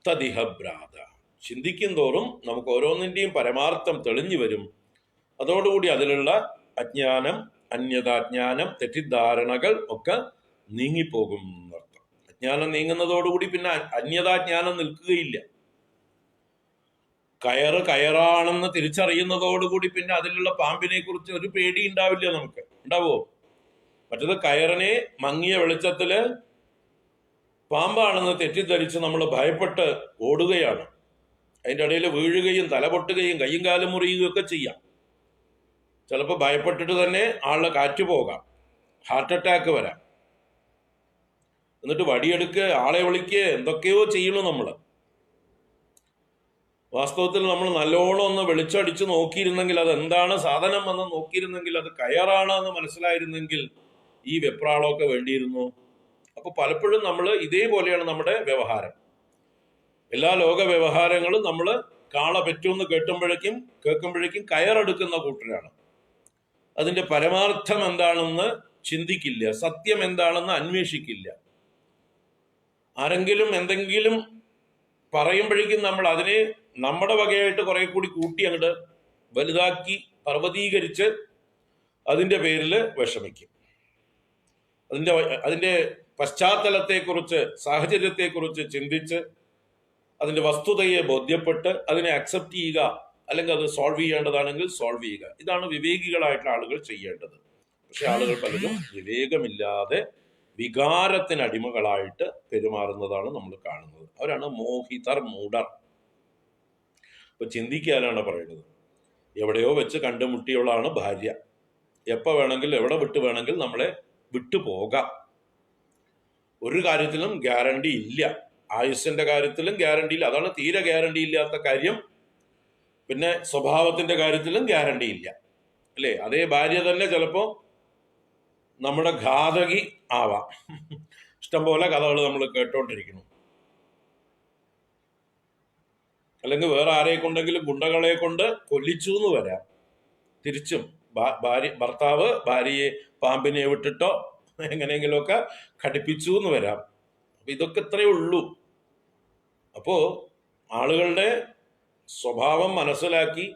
തദിഹ ഭ്രാത. ചിന്തിക്കും തോറും നമുക്ക് ഓരോന്നിൻ്റെയും പരമാർത്ഥം തെളിഞ്ഞു വരും. അതോടുകൂടി അതിലുള്ള അജ്ഞാനം, അന്യതാജ്ഞാനം, തെറ്റിദ്ധാരണകൾ ഒക്കെ നീങ്ങിപ്പോകും എന്നർത്ഥം. അജ്ഞാനം നീങ്ങുന്നതോടുകൂടി പിന്നെ അന്യതാജ്ഞാനം നിൽക്കുകയില്ല. കയറാണെന്ന് തിരിച്ചറിയുന്നതോടുകൂടി പിന്നെ അതിലുള്ള പാമ്പിനെ കുറിച്ച് ഒരു പേടി ഉണ്ടാവില്ല. നമുക്ക് ഉണ്ടാവോ? മറ്റത് കയറിനെ മങ്ങിയ വെളിച്ചത്തില് പാമ്പാണെന്ന് തെറ്റിദ്ധരിച്ച് നമ്മൾ ഭയപ്പെട്ട് ഓടുകയാണ്. അതിൻ്റെ ഇടയിൽ വീഴുകയും തലപൊട്ടുകയും കയ്യും കാലും മുറിയുകയും ഒക്കെ ചെയ്യാം. ചിലപ്പോൾ ഭയപ്പെട്ടിട്ട് തന്നെ ആളുടെ കാറ്റ് പോകാം, ഹാർട്ട് അറ്റാക്ക് വരാം. എന്നിട്ട് വടിയെടുക്കുക, ആളെ വിളിക്കുക, എന്തൊക്കെയോ ചെയ്യണു നമ്മൾ. വാസ്തവത്തിൽ നമ്മൾ നല്ലോണം ഒന്ന് വെളിച്ചടിച്ച് നോക്കിയിരുന്നെങ്കിൽ, അതെന്താണ് സാധനം എന്ന് നോക്കിയിരുന്നെങ്കിൽ, അത് കയറാണ് എന്ന് മനസ്സിലായിരുന്നെങ്കിൽ ഈ വെപ്രാളമൊക്കെ വേണ്ടിയിരുന്നു. അപ്പൊ പലപ്പോഴും നമ്മൾ ഇതേപോലെയാണ് നമ്മുടെ വ്യവഹാരം. എല്ലാ ലോക വ്യവഹാരങ്ങളും നമ്മൾ കാള പെറ്റുമെന്ന് കേൾക്കുമ്പോഴേക്കും കയറെടുക്കുന്ന കൂട്ടരാണ്. അതിന്റെ പരമാർത്ഥം എന്താണെന്ന് ചിന്തിക്കില്ല, സത്യം എന്താണെന്ന് അന്വേഷിക്കില്ല. ആരെങ്കിലും എന്തെങ്കിലും പറയുമ്പോഴേക്കും നമ്മൾ അതിനെ നമ്മുടെ വകയായിട്ട് കുറെ കൂടി കൂട്ടി അങ്ങോട്ട് വലുതാക്കി പർവ്വതീകരിച്ച് അതിൻ്റെ പേരിൽ വിഷമിക്കും. അതിൻ്റെ പശ്ചാത്തലത്തെക്കുറിച്ച്, സാഹചര്യത്തെക്കുറിച്ച് ചിന്തിച്ച് അതിന്റെ വസ്തുതയെ ബോധ്യപ്പെട്ട് അതിനെ അക്സെപ്റ്റ് ചെയ്യുക, അല്ലെങ്കിൽ അത് സോൾവ് ചെയ്യേണ്ടതാണെങ്കിൽ സോൾവ് ചെയ്യുക. ഇതാണ് വിവേകികളായിട്ടുള്ള ആളുകൾ ചെയ്യേണ്ടത്. പക്ഷെ ആളുകൾ പലരും വിവേകമില്ലാതെ വികാരത്തിന് അടിമകളായിട്ട് പെരുമാറുന്നതാണ് നമ്മൾ കാണുന്നത്. അവരാണ് മോഹിതർ, മൂഢർ. ഇപ്പൊ ചിന്തിക്കാനാണ് പറയുന്നത്. എവിടെയോ വെച്ച് കണ്ടുമുട്ടിയുള്ളതാണ് ഭാര്യ. എപ്പോൾ വേണമെങ്കിൽ എവിടെ വിട്ടു വേണമെങ്കിൽ നമ്മളെ വിട്ടുപോകാം. ഒരു കാര്യത്തിലും ഗ്യാരണ്ടി ഇല്ല. ആയുസ്സിന്റെ കാര്യത്തിലും ഗ്യാരണ്ടി ഇല്ല. അതാണ് തീരെ ഗ്യാരണ്ടി ഇല്ലാത്ത കാര്യം. പിന്നെ സ്വഭാവത്തിന്റെ കാര്യത്തിലും ഗ്യാരണ്ടി ഇല്ല, അല്ലേ? അതേ ഭാര്യ തന്നെ ചിലപ്പോ നമ്മുടെ ഘാതകി ആവാം. ഇഷ്ടംപോലെ കഥകൾ നമ്മൾ കേട്ടോണ്ടിരിക്കുന്നു. അല്ലെങ്കിൽ വേറെ ആരെ കൊണ്ടെങ്കിലും ഗുണ്ടകളെ കൊണ്ട് കൊല്ലിച്ചു എന്ന് വരാം. തിരിച്ചും ഭർത്താവ് ഭാര്യയെ പാമ്പിനെ വിട്ടിട്ടോ എങ്ങനെയെങ്കിലുമൊക്കെ ഘടിപ്പിച്ചു എന്ന് വരാം. അപ്പൊ ഇതൊക്കെ ഇത്രയേ ഉള്ളൂ. അപ്പോ ആളുകളുടെ സ്വഭാവം മനസ്സിലാക്കി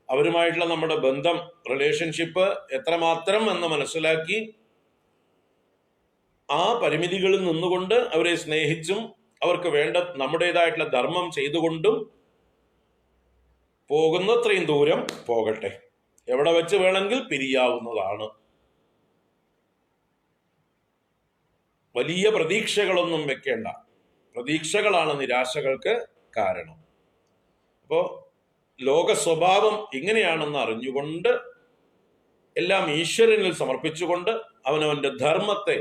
അവരുമായിട്ടുള്ള നമ്മുടെ ബന്ധം, റിലേഷൻഷിപ്പ് എത്രമാത്രം എന്ന് മനസ്സിലാക്കി ആ പരിമിതികളിൽ നിന്നുകൊണ്ട് അവരെ സ്നേഹിച്ചും അവർക്ക് വേണ്ട നമ്മുടേതായിട്ടുള്ള ധർമ്മം ചെയ്തുകൊണ്ടും പോകുന്നത്രയും ദൂരം പോകട്ടെ. എവിടെ വെച്ച് വേണമെങ്കിൽ പിരിയാവുന്നതാണ്. വലിയ പ്രതീക്ഷകളൊന്നും വെക്കേണ്ട. പ്രതീക്ഷകളാണ് നിരാശകൾക്ക് കാരണം. അപ്പോ ലോക സ്വഭാവം ഇങ്ങനെയാണെന്ന് അറിഞ്ഞുകൊണ്ട് എല്ലാം ഈശ്വരനിൽ സമർപ്പിച്ചുകൊണ്ട് അവനവന്റെ ധർമ്മത്തെ,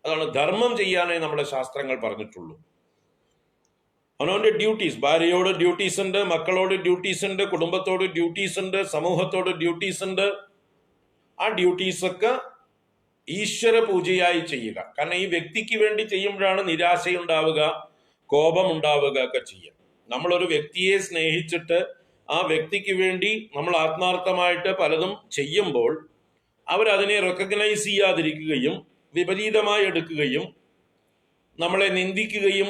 അതാണ് ധർമ്മം ചെയ്യാനേ നമ്മുടെ ശാസ്ത്രങ്ങൾ പറഞ്ഞിട്ടുള്ളൂ. അവനവന്റെ ഡ്യൂട്ടീസ്, ഭാര്യയോട് ഡ്യൂട്ടീസ് ഉണ്ട്, മക്കളോട് ഡ്യൂട്ടീസ് ഉണ്ട്, കുടുംബത്തോട് ഡ്യൂട്ടീസ് ഉണ്ട്, സമൂഹത്തോട് ഡ്യൂട്ടീസ് ഉണ്ട്. ആ ഡ്യൂട്ടീസൊക്കെ ഈശ്വര പൂജയായി ചെയ്യുക. കാരണം ഈ വ്യക്തിക്ക് വേണ്ടി ചെയ്യുമ്പോഴാണ് നിരാശയുണ്ടാവുക, കോപമുണ്ടാവുക ഒക്കെ ചെയ്യുക. നമ്മളൊരു വ്യക്തിയെ സ്നേഹിച്ചിട്ട് ആ വ്യക്തിക്ക് വേണ്ടി നമ്മൾ ആത്മാർത്ഥമായിട്ട് പലതും ചെയ്യുമ്പോൾ അവരതിനെ റെക്കഗ്നൈസ് ചെയ്യാതിരിക്കുകയും വിപരീതമായി എടുക്കുകയും നമ്മളെ നിന്ദിക്കുകയും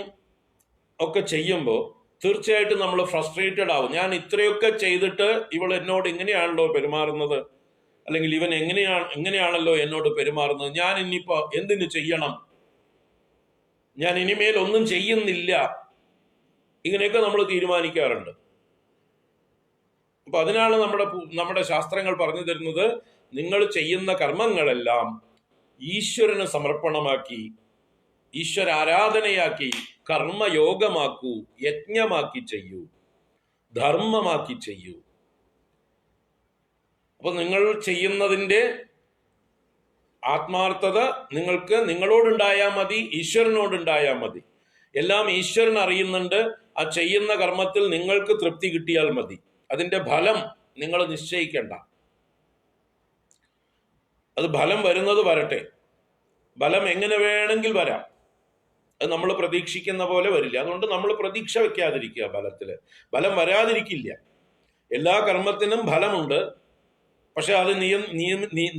ഒക്കെ ചെയ്യുമ്പോൾ തീർച്ചയായിട്ടും നമ്മൾ ഫ്രസ്ട്രേറ്റഡ് ആവും. ഞാൻ ഇത്രയൊക്കെ ചെയ്തിട്ട് ഇവൾ എന്നോട് ഇങ്ങനെയാണല്ലോ പെരുമാറുന്നത്, അല്ലെങ്കിൽ ഇവൻ എങ്ങനെയാണല്ലോ എന്നോട് പെരുമാറുന്നത്, ഞാൻ ഇനിയിപ്പോ എന്തിനു ചെയ്യണം, ഞാൻ ഇനിമേൽ ഒന്നും ചെയ്യുന്നില്ല, ഇങ്ങനെയൊക്കെ നമ്മൾ തീരുമാനിക്കാറുണ്ട്. അപ്പൊ അതിനാണ് നമ്മുടെ ശാസ്ത്രങ്ങൾ പറഞ്ഞു തരുന്നത്, നിങ്ങൾ ചെയ്യുന്ന കർമ്മങ്ങളെല്ലാം ഈശ്വരന് സമർപ്പണമാക്കി, ഈശ്വര ആരാധനയാക്കി, കർമ്മയോഗമാക്കൂ, യജ്ഞമാക്കി ചെയ്യൂ, ധർമ്മമാക്കി ചെയ്യൂ. അപ്പൊ നിങ്ങൾ ചെയ്യുന്നതിന്റെ ആത്മാർത്ഥത നിങ്ങൾക്ക് നിങ്ങളോടുണ്ടായാൽ മതി, ഈശ്വരനോടുണ്ടായാൽ മതി. എല്ലാം ഈശ്വരൻ അറിയുന്നുണ്ട്. ആ ചെയ്യുന്ന കർമ്മത്തിൽ നിങ്ങൾക്ക് തൃപ്തി കിട്ടിയാൽ മതി. അതിന്റെ ഫലം നിങ്ങൾ നിശ്ചയിക്കണ്ട. അത് ഫലം വരുന്നത് വരട്ടെ. ഫലം എങ്ങനെ വേണമെങ്കിൽ വരാം. അത് നമ്മൾ പ്രതീക്ഷിക്കുന്ന പോലെ വരില്ല. അതുകൊണ്ട് നമ്മൾ പ്രതീക്ഷ വെക്കാതിരിക്കുക. ഫലം വരാതിരിക്കില്ല. എല്ലാ കർമ്മത്തിനും ഫലമുണ്ട്. പക്ഷെ അത്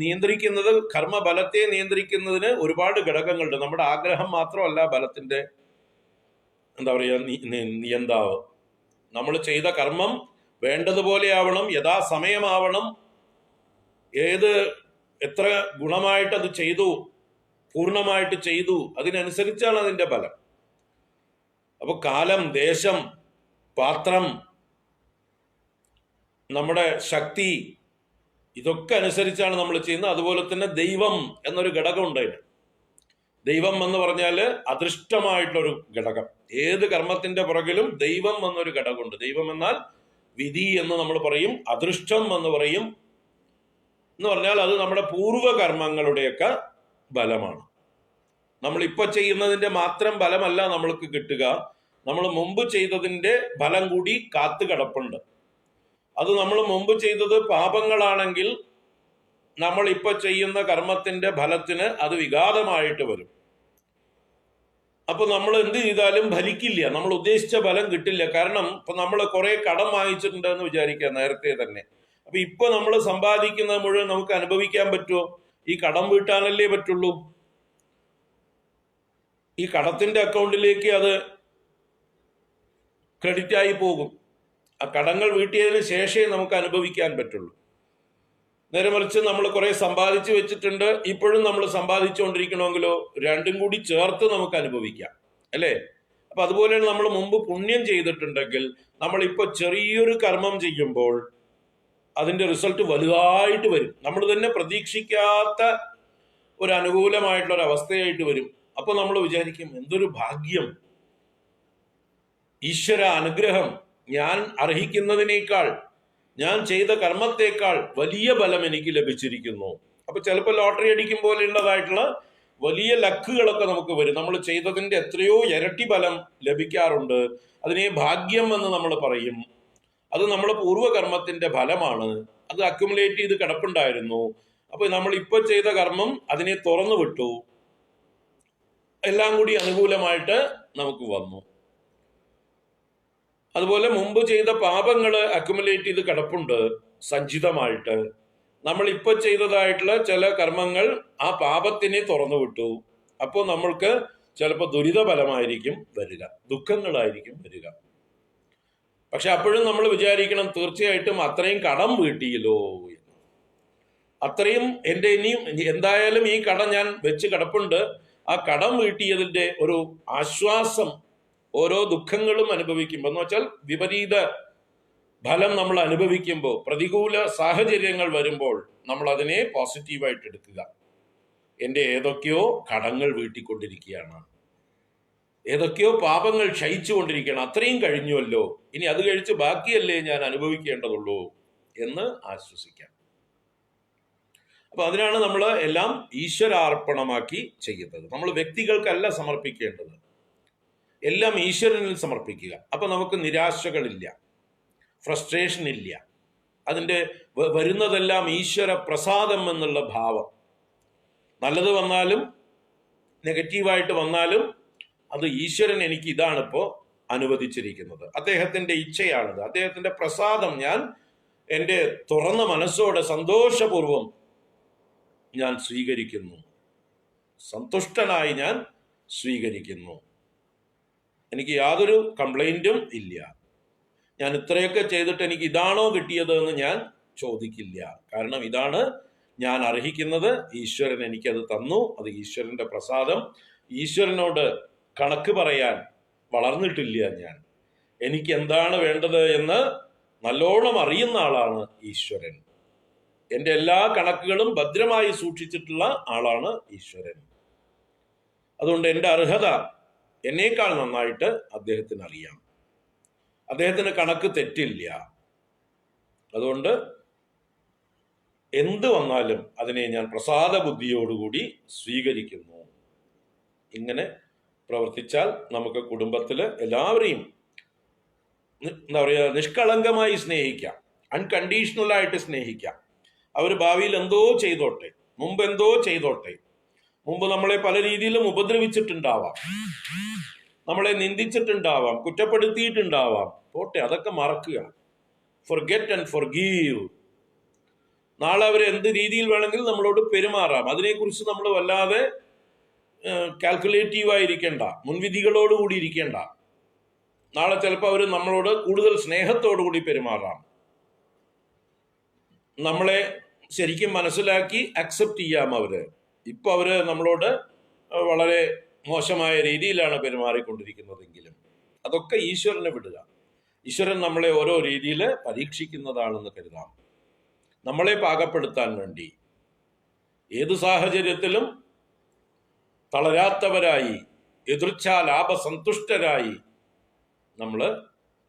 നിയന്ത്രിക്കുന്നത്, കർമ്മഫലത്തെ നിയന്ത്രിക്കുന്നതിന് ഒരുപാട് ഘടകങ്ങളുണ്ട്. നമ്മുടെ ആഗ്രഹം മാത്രമല്ല ഫലത്തിന്റെ എന്താ പറയുക നിയന്താവ്. നമ്മൾ ചെയ്ത കർമ്മം വേണ്ടതുപോലെ ആവണം, യഥാസമയമാവണം, എത്ര ഗുണമായിട്ട് അത് ചെയ്തു, പൂർണ്ണമായിട്ട് ചെയ്തു, അതിനനുസരിച്ചാണ് അതിന്റെ ഫലം. അപ്പൊ കാലം, ദേശം, പാത്രം, നമ്മുടെ ശക്തി, ഇതൊക്കെ അനുസരിച്ചാണ് നമ്മൾ ചെയ്യുന്നത്. അതുപോലെ തന്നെ ദൈവം എന്നൊരു ഘടകം ഉണ്ടായിരുന്നു. ദൈവം എന്ന് പറഞ്ഞാൽ അദൃഷ്ടമായിട്ടുള്ളൊരു ഘടകം. ഏത് കർമ്മത്തിന്റെ പുറകിലും ദൈവം എന്നൊരു ഘടകമുണ്ട്. ദൈവം എന്നാൽ വിധി എന്ന് നമ്മൾ പറയും, അദൃഷ്ടം എന്ന് പറയും. എന്ന് പറഞ്ഞാൽ അത് നമ്മുടെ പൂർവ്വകർമ്മങ്ങളുടെയൊക്കെ ഫലമാണ്. നമ്മളിപ്പോ ചെയ്യുന്നതിന്റെ മാത്രം ഫലമല്ല നമ്മൾക്ക് കിട്ടുക, നമ്മൾ മുമ്പ് ചെയ്തതിന്റെ ഫലം കൂടി കാത്തു കിടപ്പുണ്ട്. അത് നമ്മൾ മുമ്പ് ചെയ്തത് പാപങ്ങളാണെങ്കിൽ നമ്മൾ ഇപ്പൊ ചെയ്യുന്ന കർമ്മത്തിന്റെ ഫലത്തിന് അത് വിഘാതമായിട്ട് വരും. അപ്പൊ നമ്മൾ എന്ത് ചെയ്താലും ഫലിക്കില്ല, നമ്മൾ ഉദ്ദേശിച്ച ഫലം കിട്ടില്ല. കാരണം ഇപ്പൊ നമ്മൾ കുറെ കടം വാങ്ങിച്ചിട്ടുണ്ടെന്ന് വിചാരിക്കുക നേരത്തെ തന്നെ. അപ്പൊ ഇപ്പൊ നമ്മൾ സമ്പാദിക്കുന്നത് മുഴുവൻ നമുക്ക് അനുഭവിക്കാൻ പറ്റുമോ? ഈ കടം വീട്ടാനല്ലേ പറ്റുള്ളൂ. ഈ കടത്തിന്റെ അക്കൗണ്ടിലേക്ക് അത് ക്രെഡിറ്റ് ആയി പോകും. ആ കടങ്ങൾ വീട്ടിയതിന് ശേഷമേ നമുക്ക് അനുഭവിക്കാൻ പറ്റുള്ളൂ. നേരെ മറിച്ച് നമ്മൾ കുറെ സമ്പാദിച്ചു വെച്ചിട്ടുണ്ട്, ഇപ്പോഴും നമ്മൾ സമ്പാദിച്ചുകൊണ്ടിരിക്കണമെങ്കിലോ രണ്ടും കൂടി ചേർത്ത് നമുക്ക് അനുഭവിക്കാം, അല്ലേ? അപ്പൊ അതുപോലെയാണ് നമ്മൾ മുമ്പ് പുണ്യം ചെയ്തിട്ടുണ്ടെങ്കിൽ നമ്മൾ ഇപ്പൊ ചെറിയൊരു കർമ്മം ചെയ്യുമ്പോൾ അതിന്റെ റിസൾട്ട് വലുതായിട്ട് വരും. നമ്മൾ തന്നെ പ്രതീക്ഷിക്കാത്ത ഒരു അനുകൂലമായിട്ടുള്ള ഒരു അവസ്ഥയായിട്ട് വരും. അപ്പൊ നമ്മൾ വിചാരിക്കും, എന്തൊരു ഭാഗ്യം, ഈശ്വര അനുഗ്രഹം, ഞാൻ അർഹിക്കുന്നതിനേക്കാൾ, ഞാൻ ചെയ്ത കർമ്മത്തെക്കാൾ വലിയ ബലം എനിക്ക് ലഭിച്ചിരിക്കുന്നു. അപ്പൊ ചിലപ്പോൾ ലോട്ടറി അടിക്കും പോലെയുള്ളതായിട്ടുള്ള വലിയ ലക്കുകളൊക്കെ നമുക്ക് വരും. നമ്മൾ ചെയ്തതിന്റെ എത്രയോ ഇരട്ടി ബലം ലഭിക്കാറുണ്ട്. അതിനെ ഭാഗ്യം എന്ന് നമ്മൾ പറയും. അത് നമ്മുടെ പൂർവ്വകർമ്മത്തിന്റെ ഫലമാണ്. അത് അക്യുമുലേറ്റ് ചെയ്ത് കിടപ്പുണ്ടായിരുന്നു. അപ്പൊ നമ്മൾ ഇപ്പൊ ചെയ്ത കർമ്മം അതിനെ തുറന്നു വിട്ടു, എല്ലാം കൂടി അനുകൂലമായിട്ട് നമുക്ക് വന്നു. അതുപോലെ മുമ്പ് ചെയ്ത പാപങ്ങൾ അക്യുമുലേറ്റ് ചെയ്ത് കിടപ്പുണ്ട് സഞ്ചിതമായിട്ട്. നമ്മൾ ഇപ്പൊ ചെയ്തതായിട്ടുള്ള ചില കർമ്മങ്ങൾ ആ പാപത്തിനെ തുറന്നു വിട്ടു. അപ്പോൾ നമ്മൾക്ക് ചിലപ്പോൾ ദുരിത ഫലമായിരിക്കും വരിക, ദുഃഖങ്ങളായിരിക്കും വരിക. പക്ഷെ അപ്പോഴും നമ്മൾ വിചാരിക്കണം, തീർച്ചയായിട്ടും അത്രയും കടം വീട്ടിയല്ലോ എന്ന്. അത്രയും എൻ്റെ ഇനിയും എന്തായാലും ഈ കടം ഞാൻ വെച്ച് കിടപ്പുണ്ട്. ആ കടം വീട്ടിയതിന്റെ ഒരു ആശ്വാസം ഓരോ ദുഃഖങ്ങളും അനുഭവിക്കുമ്പോൾ, എന്ന് വെച്ചാൽ വിപരീത ഫലം നമ്മൾ അനുഭവിക്കുമ്പോൾ, പ്രതികൂല സാഹചര്യങ്ങൾ വരുമ്പോൾ നമ്മൾ അതിനെ പോസിറ്റീവായിട്ട് എടുക്കുക. എൻ്റെ ഏതൊക്കെയോ കടങ്ങൾ വീട്ടിക്കൊണ്ടിരിക്കുകയാണ്, ഏതൊക്കെയോ പാപങ്ങൾ ക്ഷയിച്ചുകൊണ്ടിരിക്കുകയാണ്, അത്രയും കഴിഞ്ഞുവല്ലോ, ഇനി അത് കഴിച്ച് ബാക്കിയല്ലേ ഞാൻ അനുഭവിക്കേണ്ടതുള്ളൂ എന്ന് ആശ്വസിക്കാം. അപ്പൊ അതിനാണ് നമ്മൾ എല്ലാം ഈശ്വരാർപ്പണമാക്കി ചെയ്യുന്നത്. നമ്മൾ വ്യക്തികൾക്കല്ല സമർപ്പിക്കേണ്ടത്, എല്ലാം ഈശ്വരനിൽ സമർപ്പിക്കുക. അപ്പൊ നമുക്ക് നിരാശകളില്ല, ഫ്രസ്ട്രേഷൻ ഇല്ല. അതിൻ്റെ വരുന്നതെല്ലാം ഈശ്വര പ്രസാദം എന്നുള്ള ഭാവം. നല്ലത് വന്നാലും നെഗറ്റീവായിട്ട് വന്നാലും അത് ഈശ്വരൻ എനിക്ക് ഇതാണിപ്പോ അനുവദിച്ചിരിക്കുന്നത്, അദ്ദേഹത്തിന്റെ ഇച്ഛയാണിത്, അദ്ദേഹത്തിന്റെ പ്രസാദം ഞാൻ എൻ്റെ തുറന്ന മനസ്സോടെ സന്തോഷപൂർവം ഞാൻ സ്വീകരിക്കുന്നു, സന്തുഷ്ടനായി ഞാൻ സ്വീകരിക്കുന്നു. എനിക്ക് യാതൊരു കംപ്ലൈന്റും ഇല്ല. ഞാൻ ഇത്രയൊക്കെ ചെയ്തിട്ട് എനിക്ക് ഇതാണോ കിട്ടിയത് എന്ന് ഞാൻ ചോദിക്കില്ല. കാരണം ഇതാണ് ഞാൻ അർഹിക്കുന്നത്, ഈശ്വരൻ എനിക്കത് തന്നു, അത് ഈശ്വരന്റെ പ്രസാദം. ഈശ്വരനോട് കണക്ക് പറയാൻ വളർന്നിട്ടില്ല ഞാൻ. എനിക്ക് എന്താണ് വേണ്ടത് എന്ന് നല്ലോണം അറിയുന്ന ആളാണ് ഈശ്വരൻ. എൻ്റെ എല്ലാ കണക്കുകളും ഭദ്രമായി സൂക്ഷിച്ചിട്ടുള്ള ആളാണ് ഈശ്വരൻ. അതുകൊണ്ട് എൻ്റെ അർഹത എന്നേക്കാൾ നന്നായിട്ട് അദ്ദേഹത്തിന് അറിയാം. അദ്ദേഹത്തിന് കണക്ക് തെറ്റില്ല. അതുകൊണ്ട് എന്ത് വന്നാലും അതിനെ ഞാൻ പ്രസാദ ബുദ്ധിയോടുകൂടി സ്വീകരിക്കുന്നു. ഇങ്ങനെ പ്രവർത്തിച്ചാൽ നമുക്ക് കുടുംബത്തിൽ എല്ലാവരെയും എന്താ പറയുക, നിഷ്കളങ്കമായി സ്നേഹിക്കാം, അൺകണ്ടീഷണലായിട്ട് സ്നേഹിക്കാം. അവർ ഭാവിയിൽ എന്തോ ചെയ്തോട്ടെ, മുമ്പ് എന്തോ ചെയ്തോട്ടെ, മുമ്പ് നമ്മളെ പല രീതിയിലും ഉപദ്രവിച്ചിട്ടുണ്ടാവാം, നമ്മളെ നിന്ദിച്ചിട്ടുണ്ടാവാം, കുറ്റപ്പെടുത്തിയിട്ടുണ്ടാവാം, പോട്ടെ, അതൊക്കെ മറക്കുക. Forget and forgive. നാളെ അവർ എന്ത് രീതിയിൽ വേണമെങ്കിലും നമ്മളോട് പെരുമാറാം. അതിനെക്കുറിച്ച് നമ്മൾ വല്ലാതെ കാൽക്കുലേറ്റീവായിരിക്കേണ്ട, മുൻവിധികളോടുകൂടി ഇരിക്കേണ്ട. നാളെ ചിലപ്പോൾ അവർ നമ്മളോട് കൂടുതൽ സ്നേഹത്തോടുകൂടി പെരുമാറാം. നമ്മളെ ശരിക്കും മനസ്സിലാക്കി അക്സെപ്റ്റ് ചെയ്യാം അവര്. ഇപ്പൊ അവര് നമ്മളോട് വളരെ മോശമായ രീതിയിലാണ് പെരുമാറിക്കൊണ്ടിരിക്കുന്നതെങ്കിലും അതൊക്കെ ഈശ്വരനെ വിടുക. ഈശ്വരൻ നമ്മളെ ഓരോ രീതിയിൽ പരീക്ഷിക്കുന്നതാണെന്ന് കരുതാം, നമ്മളെ പാകപ്പെടുത്താൻ വേണ്ടി. ഏത് സാഹചര്യത്തിലും തളരാത്തവരായി, എതിർച്ചാ ലാഭസന്തുഷ്ടരായി നമ്മൾ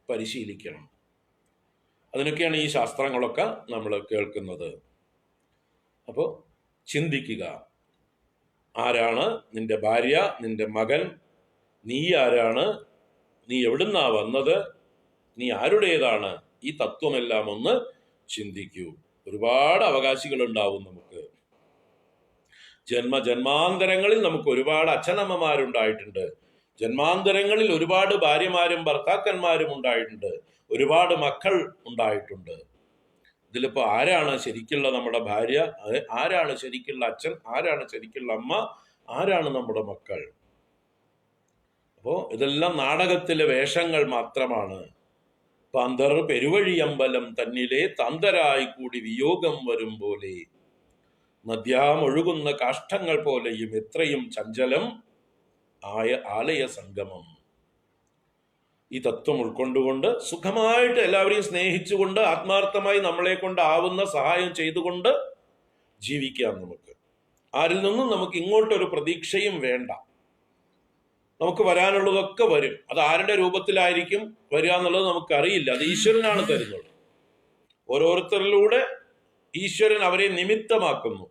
പരിശീലിക്കണം. അതിനൊക്കെയാണ് ഈ ശാസ്ത്രങ്ങളൊക്കെ നമ്മൾ കേൾക്കുന്നത്. അപ്പോൾ ചിന്തിക്കുക, ആരാണ് നിന്റെ ഭാര്യ, നിന്റെ മകൻ, നീ ആരാണ്, നീ എവിടുന്നാ വന്നത്, നീ ആരുടേതാണ്, ഈ തത്വമെല്ലാം ഒന്ന് ചിന്തിക്കൂ. ഒരുപാട് അവകാശികൾ ഉണ്ടാവും നമുക്ക്. ജന്മാന്തരങ്ങളിൽ നമുക്ക് ഒരുപാട് അച്ഛനമ്മമാരുണ്ടായിട്ടുണ്ട്, ജന്മാന്തരങ്ങളിൽ ഒരുപാട് ഭാര്യമാരും ഭർത്താക്കന്മാരും ഉണ്ടായിട്ടുണ്ട്, ഒരുപാട് മക്കൾ ഉണ്ടായിട്ടുണ്ട്. ഇതിലിപ്പോ ആരാണ് ശരിക്കുള്ള നമ്മുടെ ഭാര്യ, ആരാണ് ശരിക്കുള്ള അച്ഛൻ, ആരാണ് ശരിക്കുള്ള അമ്മ, ആരാണ് നമ്മുടെ മക്കൾ? അപ്പോ ഇതെല്ലാം നാടകത്തിലെ വേഷങ്ങൾ മാത്രമാണ്. പാന്തർ പെരുവഴിയമ്പലം തന്നിലെ താന്തരായി കൂടി വിയോഗം വരും പോലെ നദ്യാമൊഴുകുന്ന കാഷ്ടങ്ങൾ പോലെയും എത്രയും ചഞ്ചലം ആലയ സംഗമം. ഈ തത്വം ഉൾക്കൊണ്ടുകൊണ്ട് സുഖമായിട്ട് എല്ലാവരെയും സ്നേഹിച്ചുകൊണ്ട് ആത്മാർത്ഥമായി നമ്മളെ കൊണ്ടാവുന്ന സഹായം ചെയ്തുകൊണ്ട് ജീവിക്കാം. നമുക്ക് ആരിൽ നിന്നും നമുക്ക് ഇങ്ങോട്ടൊരു പ്രതീക്ഷയും വേണ്ട. നമുക്ക് വരാനുള്ളതൊക്കെ വരും. അത് ആരുടെ രൂപത്തിലായിരിക്കും വരിക എന്നുള്ളത് നമുക്കറിയില്ല. അത് ഈശ്വരനാണ് തരുന്നത്. ഓരോരുത്തരിലൂടെ ഈശ്വരൻ അവരെ നിമിത്തമാക്കുന്നു.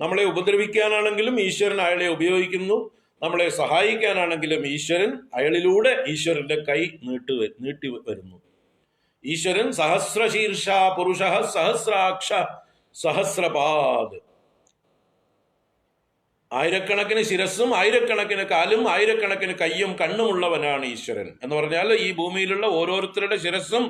നമ്മളെ ഉപദ്രവിക്കാനാണെങ്കിലും ഈശ്വരൻ അയാളെ ഉപയോഗിക്കുന്നു. നമ്മളെ സഹായിക്കാനാണെങ്കിലും ഈശ്വരൻ അയാളിലൂടെ ഈശ്വരന്റെ കൈ നീട്ടി വരുന്നു. ഈശ്വരൻ സഹസ്രശീർഷ പുരുഷ സഹസ്രാക്ഷ സഹസ്രപാദ്. ആയിരക്കണക്കിന് ശിരസ്സും ആയിരക്കണക്കിന് കാലും ആയിരക്കണക്കിന് കയ്യും കണ്ണുമുള്ളവനാണ് ഈശ്വരൻ. എന്ന് പറഞ്ഞാൽ ഈ ഭൂമിയിലുള്ള ഓരോരുത്തരുടെ ശിരസ്സും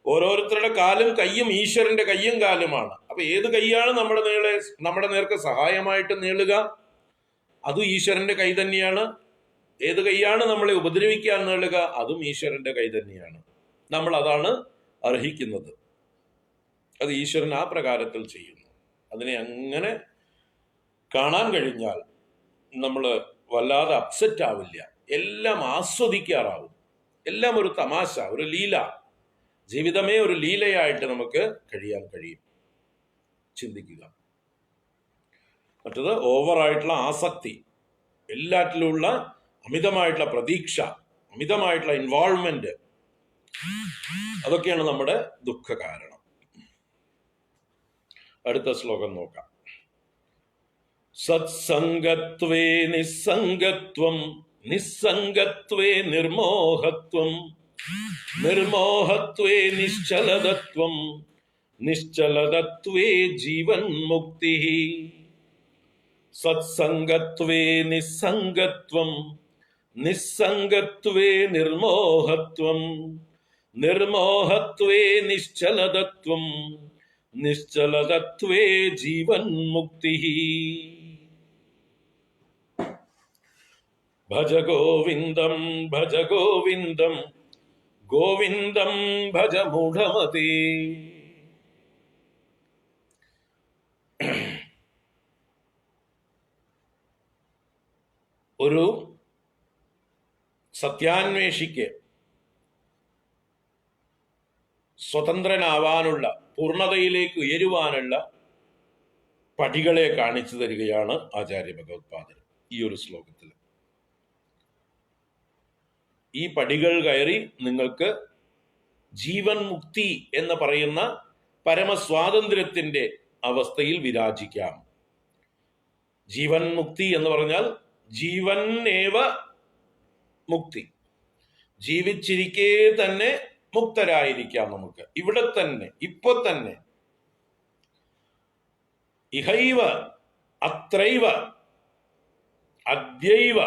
ഓരോരുത്തരുടെ കാലും കയ്യും ഈശ്വരന്റെ കയ്യും കാലുമാണ്. അപ്പൊ ഏത് കൈയാണ് നമ്മുടെ നേർക്ക് സഹായമായിട്ട് നീളുക? അതും ഈശ്വരന്റെ കൈ തന്നെയാണ്. ഏത് കൈയാണ് നമ്മളെ ഉപദ്രവിക്കാൻ നീളുക? അതും ഈശ്വരന്റെ കൈ തന്നെയാണ്. നമ്മൾ അതാണ് അർഹിക്കുന്നത്. അത് ഈശ്വരൻ ആ പ്രകാരത്തിൽ ചെയ്യുന്നു. അതിനെ അങ്ങനെ കാണാൻ കഴിഞ്ഞാൽ നമ്മൾ വല്ലാതെ അപ്സെറ്റ് ആവില്ല. എല്ലാം ആസ്വദിക്കാറാവും. എല്ലാം ഒരു തമാശ, ഒരു ലീല. ജീവിതമേ ഒരു ലീലയായിട്ട് നമുക്ക് കഴിയാൻ കഴിയും. ചിന്തിക്കുക. മറ്റത് ഓവറായിട്ടുള്ള ആസക്തി, എല്ലാറ്റിലുള്ള അമിതമായിട്ടുള്ള പ്രതീക്ഷ, അമിതമായിട്ടുള്ള ഇൻവോൾവ്മെന്റ്, അതൊക്കെയാണ് നമ്മുടെ ദുഃഖ കാരണം. അടുത്ത ശ്ലോകം നോക്കാം. സത്സംഗത്വേ നിസ്സംഗത്വം നിസ്സംഗത്വേ നിർമോഹത്വം നിർമോഹത്വേ നിശ്ചലതത്വം നിശ്ചലതത്വേ ജീവൻ മുക്തി. സത്സംഗത്വേ നിസ്സംഗത്വം നിസ്സംഗത്വേ നിർമോഹത്വം നിർമോഹത്വേ നിശ്ചലതത്വം നിശ്ചലതത്വേ ജീവൻ മുക്തി. ഭജ ഗോവിന്ദം ഭജ ഗോവിന്ദം ഗോവിന്ദം ഭജ മൂഢമതേ. ഒരു സത്യാന്വേഷിക്ക് സ്വതന്ത്രനാവാനുള്ള, പൂർണ്ണതയിലേക്ക് ഉയരുവാനുള്ള പടികളെ കാണിച്ചു തരികയാണ് ആചാര്യ ഭഗവത്പാദർ ഈ ഒരു ശ്ലോകത്തിൽ. ഈ പടികൾ കയറി നിങ്ങൾക്ക് ജീവൻ മുക്തി എന്ന് പറയുന്ന പരമസ്വാതന്ത്ര്യത്തിന്റെ അവസ്ഥയിൽ വിരാജിക്കാം. ജീവൻ മുക്തി എന്ന് പറഞ്ഞാൽ ജീവനേവ മുക്തി. ജീവിച്ചിരിക്കെ തന്നെ മുക്തരായിരിക്കാം നമുക്ക്. ഇവിടെ തന്നെ, ഇപ്പൊ തന്നെ. ഇഹൈവ അത്രൈവ അദ്യൈവ.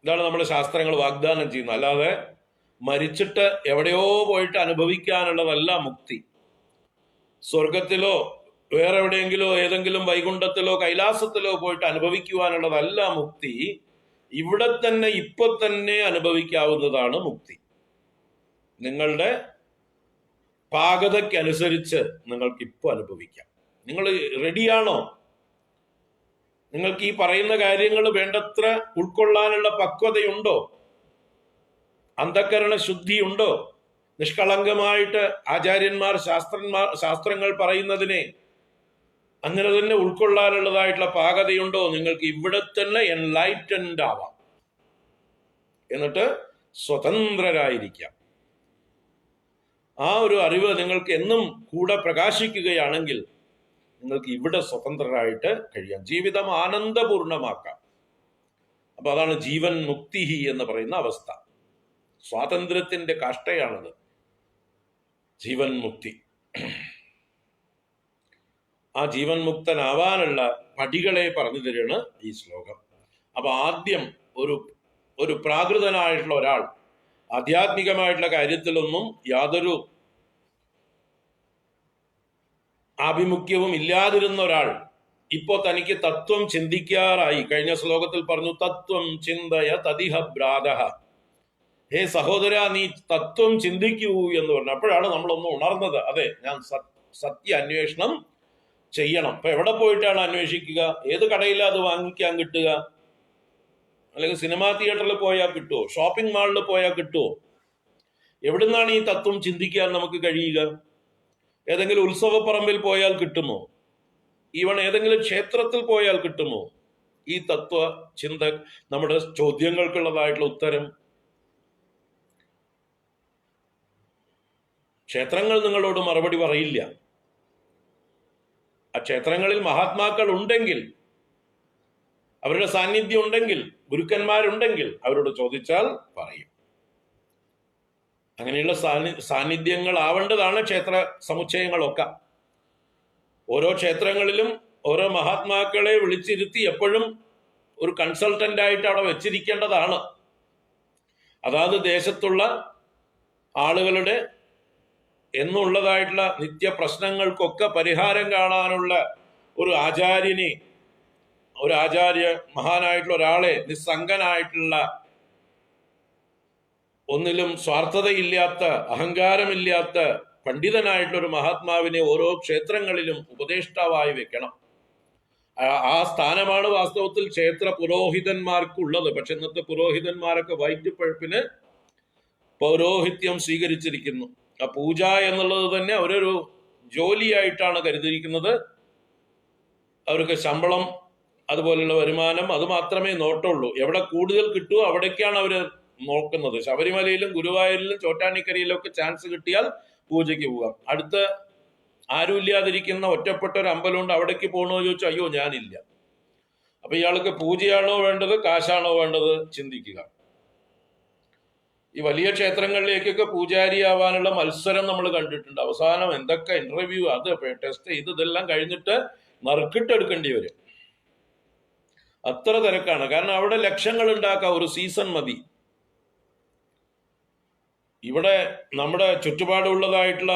ഇതാണ് നമ്മുടെ ശാസ്ത്രങ്ങൾ വാഗ്ദാനം ചെയ്യുന്നത്. അല്ലാതെ മരിച്ചിട്ട് എവിടെയോ പോയിട്ട് അനുഭവിക്കാനുള്ളതല്ല മുക്തി. സ്വർഗത്തിലോ വേറെ എവിടെയെങ്കിലോ ഏതെങ്കിലും വൈകുണ്ഠത്തിലോ കൈലാസത്തിലോ പോയിട്ട് അനുഭവിക്കുവാനുള്ളതല്ല മുക്തി. ഇവിടെ തന്നെ ഇപ്പൊ തന്നെ അനുഭവിക്കാവുന്നതാണ് മുക്തി. നിങ്ങളുടെ പാകതയ്ക്കനുസരിച്ച് നിങ്ങൾക്ക് ഇപ്പോൾ അനുഭവിക്കാം. നിങ്ങൾ റെഡിയാണോ? നിങ്ങൾക്ക് ഈ പറയുന്ന കാര്യങ്ങൾ വേണ്ടത്ര ഉൾക്കൊള്ളാനുള്ള പക്വതയുണ്ടോ? അന്ധക്കരണ ശുദ്ധിയുണ്ടോ? നിഷ്കളങ്കമായിട്ട് ആചാര്യന്മാർ ശാസ്ത്രങ്ങൾ പറയുന്നതിനെ അങ്ങനെ തന്നെ ഉൾക്കൊള്ളാനുള്ളതായിട്ടുള്ള പാകതയുണ്ടോ? നിങ്ങൾക്ക് ഇവിടെ തന്നെ എൻലൈറ്റൻഡ് ആവാം, എന്നിട്ട് സ്വതന്ത്രരായിരിക്കാം. ആ ഒരു അറിവ് നിങ്ങൾക്ക് എന്നും കൂടെ പ്രകാശിക്കുകയാണെങ്കിൽ നിങ്ങൾക്ക് ഇവിടെ സ്വതന്ത്രരായിട്ട് കഴിയാം. ജീവിതം ആനന്ദപൂർണമാക്കാം. അപ്പൊ അതാണ് ജീവൻ മുക്തി എന്ന് പറയുന്ന അവസ്ഥ. സ്വാതന്ത്ര്യത്തിന്റെ കാഷ്ടയാണത്, ജീവൻ മുക്തി. ആ ജീവൻ മുക്തനാവാനുള്ള പടികളെ പറഞ്ഞു തരുകയാണ് ഈ ശ്ലോകം. അപ്പൊ ആദ്യം ഒരു പ്രാകൃതനായിട്ടുള്ള ഒരാൾ, ആധ്യാത്മികമായിട്ടുള്ള കാര്യത്തിലൊന്നും യാതൊരു ആഭിമുഖ്യവും ഇല്ലാതിരുന്ന ഒരാൾ ഇപ്പോ തനിക്ക് തത്വം ചിന്തിക്കാറായി. കഴിഞ്ഞ ശ്ലോകത്തിൽ പറഞ്ഞു, തത്വം ചിന്തയ തതിഹ ഭ്രാതഃ. ഹേ സഹോദര, നീ തത്വം ചിന്തിക്കൂ എന്ന് പറഞ്ഞു. അപ്പോഴാണ് നമ്മളൊന്ന് ഉണർന്നത്. അതെ, ഞാൻ സത്യ അന്വേഷണം ചെയ്യണം. അപ്പൊ എവിടെ പോയിട്ടാണ് അന്വേഷിക്കുക? ഏത് കടയിലാണ് അത് വാങ്ങിക്കാൻ കിട്ടുക? അല്ലെങ്കിൽ സിനിമാ തിയേറ്ററിൽ പോയാൽ കിട്ടുമോ? ഷോപ്പിംഗ് മാളിൽ പോയാൽ കിട്ടുമോ? എവിടുന്നാണ് ഈ തത്വം ചിന്തിക്കാൻ നമുക്ക് കഴിയുക? ഏതെങ്കിലും ഉത്സവപ്പറമ്പിൽ പോയാൽ കിട്ടുമോ? ഈവൺ ഏതെങ്കിലും ക്ഷേത്രത്തിൽ പോയാൽ കിട്ടുമോ ഈ തത്വ ചിന്ത, നമ്മുടെ ചോദ്യങ്ങൾക്കുള്ളതായിട്ടുള്ള ഉത്തരം? ക്ഷേത്രങ്ങൾ നിങ്ങളോട് മറുപടി പറയില്ല. ആ ക്ഷേത്രങ്ങളിൽ മഹാത്മാക്കൾ ഉണ്ടെങ്കിൽ, അവരുടെ സാന്നിധ്യം ഉണ്ടെങ്കിൽ, ഗുരുക്കന്മാരുണ്ടെങ്കിൽ അവരോട് ചോദിച്ചാൽ പറയും. അങ്ങനെയുള്ള സാന്നിധ്യങ്ങൾ ആവേണ്ടതാണ് ക്ഷേത്ര സമുച്ചയങ്ങളൊക്കെ. ഓരോ ക്ഷേത്രങ്ങളിലും ഓരോ മഹാത്മാക്കളെ വിളിച്ചിരുത്തി എപ്പോഴും ഒരു കൺസൾട്ടന്റ് ആയിട്ട് അവിടെ വെച്ചിരിക്കേണ്ടതാണ്. അതാത് ദേശത്തുള്ള ആളുകളുടെ എന്നുള്ളതായിട്ടുള്ള നിത്യ പ്രശ്നങ്ങൾക്കൊക്കെ പരിഹാരം കാണാനുള്ള ഒരു ആചാര്യനെ, ഒരു ആചാര്യ മഹാനായിട്ടുള്ള ഒരാളെ, നിസ്സംഗനായിട്ടുള്ള, ഒന്നിലും സ്വാർത്ഥതയില്ലാത്ത, അഹങ്കാരമില്ലാത്ത പണ്ഡിതനായിട്ടുള്ള ഒരു മഹാത്മാവിനെ ഓരോ ക്ഷേത്രങ്ങളിലും ഉപദേഷ്ടാവായി വെക്കണം. ആ സ്ഥാനമാണ് വാസ്തവത്തിൽ ക്ഷേത്ര പുരോഹിതന്മാർക്കുള്ളത്. പക്ഷെ ഇന്നത്തെ പുരോഹിതന്മാരൊക്കെ വയറ്റുപഴുപ്പിന് പൗരോഹിത്യം സ്വീകരിച്ചിരിക്കുന്നു. ആ പൂജ എന്നുള്ളത് തന്നെ അവരൊരു ജോലിയായിട്ടാണ് കരുതിയിരിക്കുന്നത്. അവർക്ക് ശമ്പളം, അതുപോലുള്ള വരുമാനം, അത് മാത്രമേ നോട്ടുള്ളൂ. എവിടെ കൂടുതൽ കിട്ടുമോ അവിടേക്കാണ് അവർ നോക്കുന്നത്. ശബരിമലയിലും ഗുരുവായൂരിലും ചോറ്റാനിക്കരയിലും ഒക്കെ ചാൻസ് കിട്ടിയാൽ പൂജയ്ക്ക് പോകാം. അടുത്ത് ആരും ഇല്ലാതിരിക്കുന്ന ഒറ്റപ്പെട്ട ഒരു അമ്പലമുണ്ട്, അവിടേക്ക് പോകണോ ചോദിച്ചു, അയ്യോ ഞാനില്ല. അപ്പൊ ഇയാൾക്ക് പൂജയാണോ വേണ്ടത്, കാശാണോ വേണ്ടത്? ചിന്തിക്കുക. ഈ വലിയ ക്ഷേത്രങ്ങളിലേക്കൊക്കെ പൂജാരിയാവാനുള്ള മത്സരം നമ്മൾ കണ്ടിട്ടുണ്ട്. അവസാനം എന്തൊക്കെ ഇന്റർവ്യൂ, അത് ടെസ്റ്റ് ചെയ്ത് ഇതെല്ലാം കഴിഞ്ഞിട്ട് നറുക്കിട്ടെടുക്കേണ്ടി വരും. അത്ര തിരക്കാണ്. കാരണം അവിടെ ലക്ഷങ്ങൾ ഉണ്ടാക്കാം, ഒരു സീസൺ മതി. ഇവിടെ നമ്മുടെ ചുറ്റുപാടുള്ളതായിട്ടുള്ള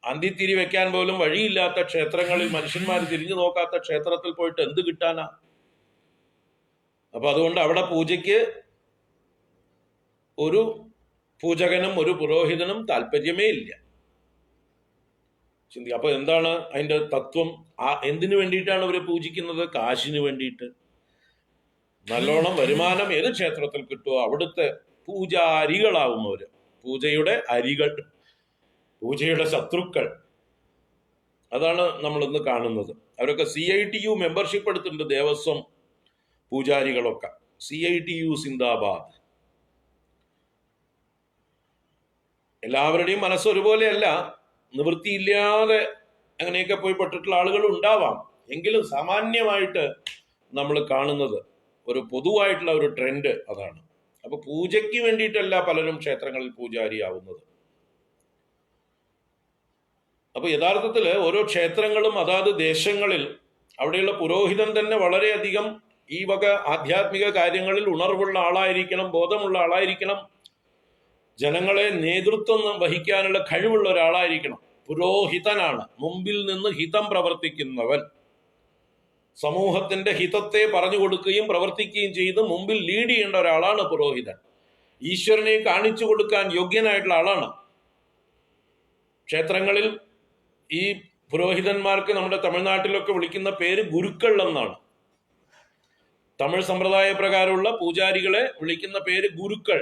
അന്തിത്തിരി വെക്കാൻ പോലും വഴിയില്ലാത്ത ക്ഷേത്രങ്ങളിൽ മനുഷ്യന്മാർ തിരിഞ്ഞു നോക്കാത്ത ക്ഷേത്രത്തിൽ പോയിട്ട് എന്ത് കിട്ടാനാ? അപ്പൊ അതുകൊണ്ട് അവിടെ പൂജയ്ക്ക് ഒരു പൂജകനും ഒരു പുരോഹിതനും താല്പര്യമേ ഇല്ല. ചിന്തി. അപ്പൊ എന്താണ് അതിന്റെ തത്വം? എന്തിനു വേണ്ടിയിട്ടാണ് അവര് പൂജിക്കുന്നത്? കാശിന് വേണ്ടിയിട്ട്. നല്ലോണം വരുമാനം ഏത് ക്ഷേത്രത്തിൽ കിട്ടുമോ അവിടുത്തെ പൂജാരികളാവും അവര്. പൂജയുടെ അരികൾ, പൂജയുടെ ശത്രുക്കൾ. അതാണ് നമ്മൾ ഇന്ന് കാണുന്നത്. അവരൊക്കെ CITU മെമ്പർഷിപ്പ് എടുത്തിട്ടുണ്ട്, ദേവസ്വം പൂജാരികളൊക്കെ. CITU സിന്ദാബാദ്. എല്ലാവരുടെയും മനസ്സ് ഒരുപോലെയല്ല. നിവൃത്തിയില്ലാതെ അങ്ങനെയൊക്കെ പോയി പെട്ടിട്ടുള്ള ആളുകൾ ഉണ്ടാവാം. എങ്കിലും സാമാന്യമായിട്ട് നമ്മൾ കാണുന്നത് ഒരു പൊതുവായിട്ടുള്ള ഒരു ട്രെൻഡ് അതാണ്. അപ്പൊ പൂജയ്ക്ക് വേണ്ടിയിട്ടല്ല പലരും ക്ഷേത്രങ്ങളിൽ പൂജാരിയാവുന്നത്. അപ്പൊ യഥാർത്ഥത്തില് ഓരോ ക്ഷേത്രങ്ങളും അതാത് ദേശങ്ങളിൽ അവിടെയുള്ള പുരോഹിതൻ തന്നെ വളരെയധികം ഈ വക ആധ്യാത്മിക കാര്യങ്ങളിൽ ഉണർവുള്ള ആളായിരിക്കണം, ബോധമുള്ള ആളായിരിക്കണം, ജനങ്ങളെ നേതൃത്വം വഹിക്കാനുള്ള കഴിവുള്ള ഒരാളായിരിക്കണം. പുരോഹിതനാണ്, മുമ്പിൽ നിന്ന് ഹിതം പ്രവർത്തിക്കുന്നവൻ. സമൂഹത്തിന്റെ ഹിതത്തെ പറഞ്ഞു കൊടുക്കുകയും പ്രവർത്തിക്കുകയും ചെയ്ത് മുമ്പിൽ ലീഡ് ചെയ്യേണ്ട ഒരാളാണ് പുരോഹിതൻ. ഈശ്വരനെ കാണിച്ചു കൊടുക്കാൻ യോഗ്യനായിട്ടുള്ള ആളാണ്. ക്ഷേത്രങ്ങളിൽ ഈ പുരോഹിതന്മാർക്ക് നമ്മുടെ തമിഴ്നാട്ടിലൊക്കെ വിളിക്കുന്ന പേര് ഗുരുക്കൾ എന്നാണ്. തമിഴ് സമ്പ്രദായ പ്രകാരമുള്ള പൂജാരികളെ വിളിക്കുന്ന പേര് ഗുരുക്കൾ.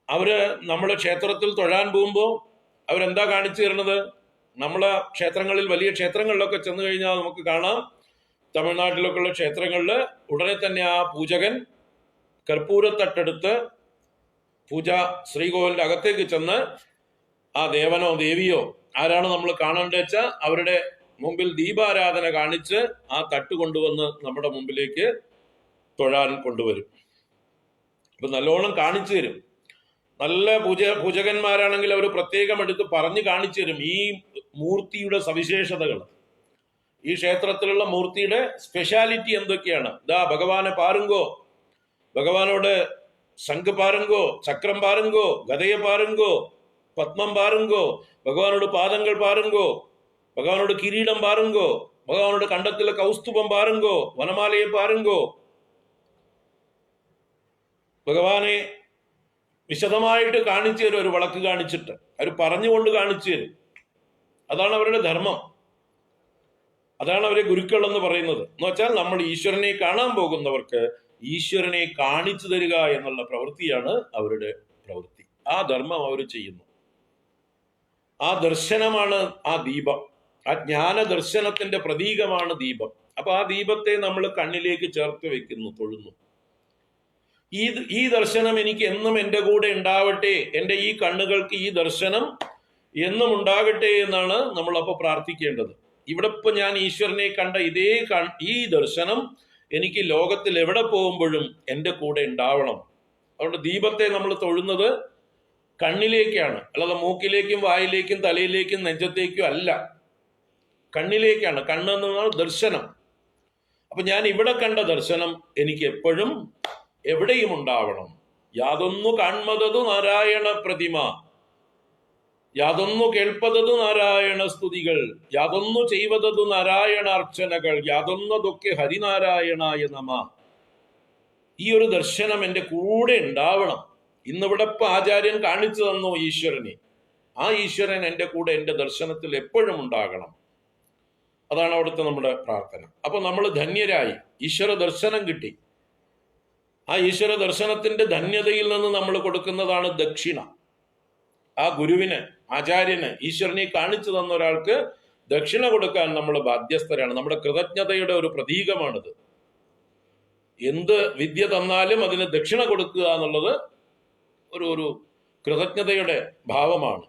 അവര് നമ്മുടെ ക്ഷേത്രത്തിൽ തൊഴാൻ പോകുമ്പോൾ അവരെന്താ കാണിച്ചു തരുന്നത്? നമ്മളെ ക്ഷേത്രങ്ങളിൽ, വലിയ ക്ഷേത്രങ്ങളിലൊക്കെ ചെന്ന് കഴിഞ്ഞാൽ നമുക്ക് കാണാം, തമിഴ്നാട്ടിലൊക്കെ ഉള്ള ക്ഷേത്രങ്ങളിൽ ഉടനെ തന്നെ ആ പൂജകൻ കർപ്പൂരത്തട്ടെടുത്ത് പൂജാ ശ്രീകോവിലിന്റെ അകത്തേക്ക് ചെന്ന് ആ ദേവനോ ദേവിയോ ആരാണ് നമ്മൾ കാണേണ്ടത് വെച്ചാൽ അവരുടെ മുമ്പിൽ ദീപാരാധന കാണിച്ച് ആ തട്ട് കൊണ്ടുവന്ന് നമ്മുടെ മുമ്പിലേക്ക് തൊഴാൻ കൊണ്ടുവരും. അപ്പൊ നല്ലോണം കാണിച്ചു തരും. നല്ല പൂജകന്മാരാണെങ്കിൽ അവർ പ്രത്യേകം എടുത്ത് പറഞ്ഞു കാണിച്ചു തരും ഈ മൂർത്തിയുടെ സവിശേഷതകൾ, ഈ ക്ഷേത്രത്തിലുള്ള മൂർത്തിയുടെ സ്പെഷ്യാലിറ്റി എന്തൊക്കെയാണ്. ഇതാ ഭഗവാനെ പാരുങ്കോ, ഭഗവാനോട് ശംഖ് പാരുങ്കോ, ചക്രം പാരുങ്കോ, ഗദയെ പാരുങ്കോ, പത്മം പാരുങ്കോ, ഭഗവാനോട് പാദങ്ങൾ പാരുങ്കോ, ഭഗവാനോട് കിരീടം പാരുങ്കോ, ഭഗവാനോട് കണ്ടത്തിലെ കൗസ്തുഭം പാരുങ്കോ, വനമാലയെ പാരുങ്കോ. ഭഗവാനെ വിശദമായിട്ട് കാണിച്ചു തരും, ഒരു വിളക്ക് കാണിച്ചിട്ട് അവർ പറഞ്ഞുകൊണ്ട് കാണിച്ചു തരും. അതാണ് അവരുടെ ധർമ്മം, അതാണ് അവരെ ഗുരുക്കൾ എന്ന് പറയുന്നത്. എന്ന് വെച്ചാൽ നമ്മൾ ഈശ്വരനെ കാണാൻ പോകുന്നവർക്ക് ഈശ്വരനെ കാണിച്ചു തരിക എന്നുള്ള പ്രവൃത്തിയാണ് അവരുടെ പ്രവൃത്തി. ആ ധർമ്മം അവർ ചെയ്യുന്നു. ആ ദർശനമാണ് ആ ദീപം. ആ ജ്ഞാന ദർശനത്തിന്റെ പ്രതീകമാണ് ദീപം. അപ്പൊ ആ ദീപത്തെ നമ്മൾ കണ്ണിലേക്ക് ചേർത്ത് വെക്കുന്നു, തൊഴുന്നു. ഈ ദർശനം എനിക്ക് എന്നും എൻ്റെ കൂടെ ഉണ്ടാവട്ടെ, എൻ്റെ ഈ കണ്ണുകൾക്ക് ഈ ദർശനം എന്നും ഉണ്ടാകട്ടെ എന്നാണ് നമ്മളപ്പോൾ പ്രാർത്ഥിക്കേണ്ടത്. ഇവിടെ ഇപ്പൊ ഞാൻ ഈശ്വരനെ കണ്ട ഈ ദർശനം എനിക്ക് ലോകത്തിൽ എവിടെ പോകുമ്പോഴും എൻ്റെ കൂടെ ഉണ്ടാവണം. അതുകൊണ്ട് ദീപത്തെ നമ്മൾ തൊഴുന്നത് കണ്ണിലേക്കാണ്, അല്ലാതെ മൂക്കിലേക്കും വായിലേക്കും തലയിലേക്കും നെഞ്ചത്തേക്കും അല്ല, കണ്ണിലേക്കാണ്. കണ്ണെന്ന് പറഞ്ഞാൽ ദർശനം. അപ്പൊ ഞാൻ ഇവിടെ കണ്ട ദർശനം എനിക്ക് എപ്പോഴും എവിടെയും ഉണ്ടാവണം. യാതൊന്നു കാൺമതതു നാരായണ പ്രതിമ, യാതൊന്നു കേൾപ്പതതു നാരായണ സ്തുതികൾ, യാതൊന്നു ചെയ്വതതു നാരായണ അർച്ചനകൾ, യാതൊന്നതൊക്കെ ഹരിനാരായണായ നമ. ഈ ഒരു ദർശനം എൻ്റെ കൂടെ ഉണ്ടാവണം. ഇന്നിവിടെ ആചാര്യൻ കാണിച്ചു തന്നു ഈശ്വരനെ. ആ ഈശ്വരൻ എൻ്റെ കൂടെ എൻ്റെ ദർശനത്തിൽ എപ്പോഴും ഉണ്ടാകണം. അതാണ് അവിടുത്തെ നമ്മുടെ പ്രാർത്ഥന. അപ്പൊ നമ്മൾ ധന്യരായി, ഈശ്വര ദർശനം കിട്ടി. ആ ഈശ്വര ദർശനത്തിന്റെ ധന്യതയിൽ നിന്ന് നമ്മൾ കൊടുക്കുന്നതാണ് ദക്ഷിണ. ആ ഗുരുവിന്, ആചാര്യന്, ഈശ്വരനെ കാണിച്ചു തന്ന ഒരാൾക്ക് ദക്ഷിണ കൊടുക്കാൻ നമ്മൾ ബാധ്യസ്ഥരാണ്. നമ്മുടെ കൃതജ്ഞതയുടെ ഒരു പ്രതീകമാണിത്. എന്ത് വിദ്യ തന്നാലും അതിന് ദക്ഷിണ കൊടുക്കുക എന്നുള്ളത് ഒരു കൃതജ്ഞതയുടെ ഭാവമാണ്.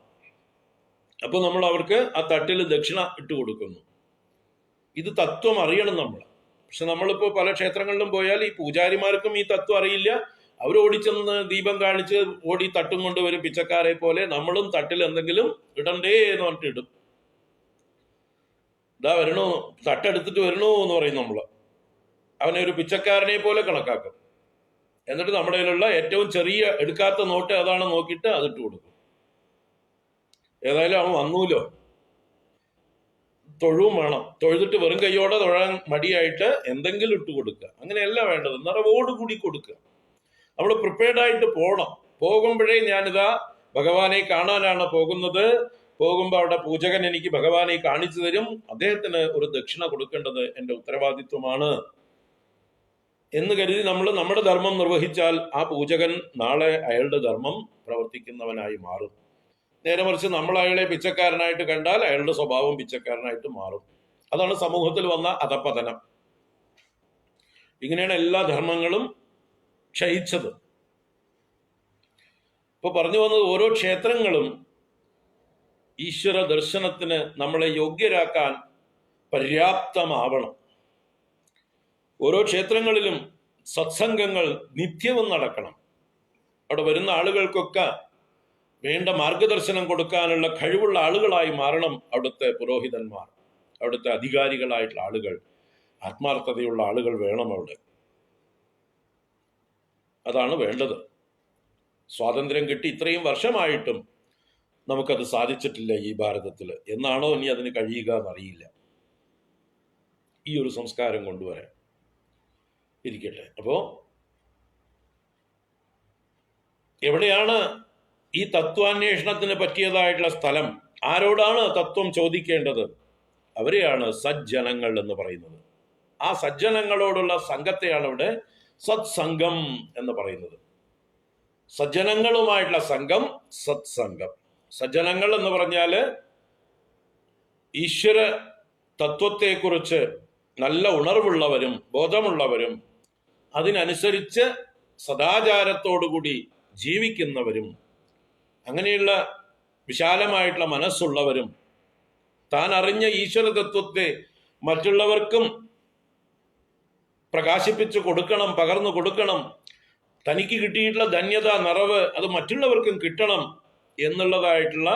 അപ്പൊ നമ്മൾ അവർക്ക് ആ തട്ടിൽ ദക്ഷിണ ഇട്ട് കൊടുക്കുന്നു. ഇത് തത്വം അറിയണം നമ്മൾ. പക്ഷെ നമ്മളിപ്പോ പല ക്ഷേത്രങ്ങളിലും പോയാൽ ഈ പൂജാരിമാർക്കും ഈ തത്വം അറിയില്ല. അവർ ഓടിച്ചെന്ന് ദീപം കാണിച്ച് ഓടി തട്ടും കൊണ്ട് വരും പിച്ചക്കാരെ പോലെ. നമ്മളും തട്ടിൽ എന്തെങ്കിലും ഇടണ്ടേ എന്ന് പറഞ്ഞിട്ട് ഇടും. ഇതാ വരണോ, തട്ടെടുത്തിട്ട് വരണോ എന്ന് പറയും നമ്മള്. അവനെ ഒരു പിച്ചക്കാരനെ പോലെ കണക്കാക്കും. എന്നിട്ട് നമ്മുടെ കയ്യിലുള്ള ഏറ്റവും ചെറിയ എടുക്കാത്ത നോട്ട് അതാണ് നോക്കിയിട്ട് അതിട്ട് കൊടുക്കും. ഏതായാലും അവൻ വന്നൂലോ, തൊഴുവും വേണം. തൊഴുതിട്ട് വെറും കൈയോടെ തൊഴാൻ മടിയായിട്ട് എന്തെങ്കിലും ഇട്ട് കൊടുക്കുക. അങ്ങനെയല്ല വേണ്ടത്, നിറവോടുകൂടി കൊടുക്കുക. നമ്മൾ പ്രിപ്പയർഡ് ആയിട്ട് പോകണം. പോകുമ്പോഴേ ഞാനിതാ ഭഗവാനെ കാണാനാണ് പോകുന്നത്, പോകുമ്പോൾ അവിടെ പൂജകൻ എനിക്ക് ഭഗവാനെ കാണിച്ചു തരും, അദ്ദേഹത്തിന് ഒരു ദക്ഷിണ കൊടുക്കേണ്ടത് എൻ്റെ ഉത്തരവാദിത്വമാണ് എന്ന് കരുതി നമ്മൾ നമ്മുടെ ധർമ്മം നിർവഹിച്ചാൽ ആ പൂജകൻ നാളെ അയാളുടെ ധർമ്മം പ്രവർത്തിക്കുന്നവനായി മാറും. നേരെ മറിച്ച് നമ്മൾ അയാളെ പിച്ചക്കാരനായിട്ട് കണ്ടാൽ അയാളുടെ സ്വഭാവം പിച്ചക്കാരനായിട്ട് മാറും. അതാണ് സമൂഹത്തിൽ വന്ന അധപതനം. ഇങ്ങനെയാണ് എല്ലാ ധർമ്മങ്ങളും ക്ഷയിച്ചത്. ഇപ്പൊ പറഞ്ഞു വന്നത് ഓരോ ക്ഷേത്രങ്ങളും ഈശ്വര ദർശനത്തിന് നമ്മളെ യോഗ്യരാക്കാൻ പര്യാപ്തമാവണം. ഓരോ ക്ഷേത്രങ്ങളിലും സത്സംഗങ്ങൾ നിത്യവും നടക്കണം. അവിടെ വരുന്ന ആളുകൾക്കൊക്കെ വേണ്ട മാർഗദർശനം കൊടുക്കാനുള്ള കഴിവുള്ള ആളുകളായി മാറണം അവിടുത്തെ പുരോഹിതന്മാർ, അവിടുത്തെ അധികാരികളായിട്ടുള്ള ആളുകൾ. ആത്മാർത്ഥതയുള്ള ആളുകൾ വേണം അവിടെ. അതാണ് വേണ്ടത്. സ്വാതന്ത്ര്യം കിട്ടി ഇത്രയും വർഷമായിട്ടും നമുക്കത് സാധിച്ചിട്ടില്ല ഈ ഭാരതത്തിൽ. എന്നാണോ ഇനി അതിന് കഴിയുക എന്നറിയില്ല. ഈ ഒരു സംസ്കാരം കൊണ്ടുവരാൻ ഇരിക്കട്ടെ. അപ്പോ എവിടെയാണ് ഈ തത്വാന്വേഷണത്തിന് പറ്റിയതായിട്ടുള്ള സ്ഥലം? ആരോടാണ് തത്വം ചോദിക്കേണ്ടത്? അവരെയാണ് സജ്ജനങ്ങൾ എന്ന് പറയുന്നത്. ആ സജ്ജനങ്ങളോടുള്ള സംഘത്തെയാണ് ഇവിടെ സത്സംഗം എന്ന് പറയുന്നത്. സജ്ജനങ്ങളുമായിട്ടുള്ള സംഘം സത്സംഗം. സജ്ജനങ്ങൾ എന്ന് പറഞ്ഞാല് ഈശ്വര തത്വത്തെക്കുറിച്ച് നല്ല ഉണർവുള്ളവരും ബോധമുള്ളവരും അതിനനുസരിച്ച് സദാചാരത്തോടുകൂടി ജീവിക്കുന്നവരും, അങ്ങനെയുള്ള വിശാലമായിട്ടുള്ള മനസ്സുള്ളവരും, താൻ അറിഞ്ഞ ഈശ്വര തത്വത്തെ മറ്റുള്ളവർക്കും പ്രകാശിപ്പിച്ചു കൊടുക്കണം, പകർന്നു കൊടുക്കണം, തനിക്ക് കിട്ടിയിട്ടുള്ള ധന്യത, നിറവ് അത് മറ്റുള്ളവർക്കും കിട്ടണം എന്നുള്ളതായിട്ടുള്ള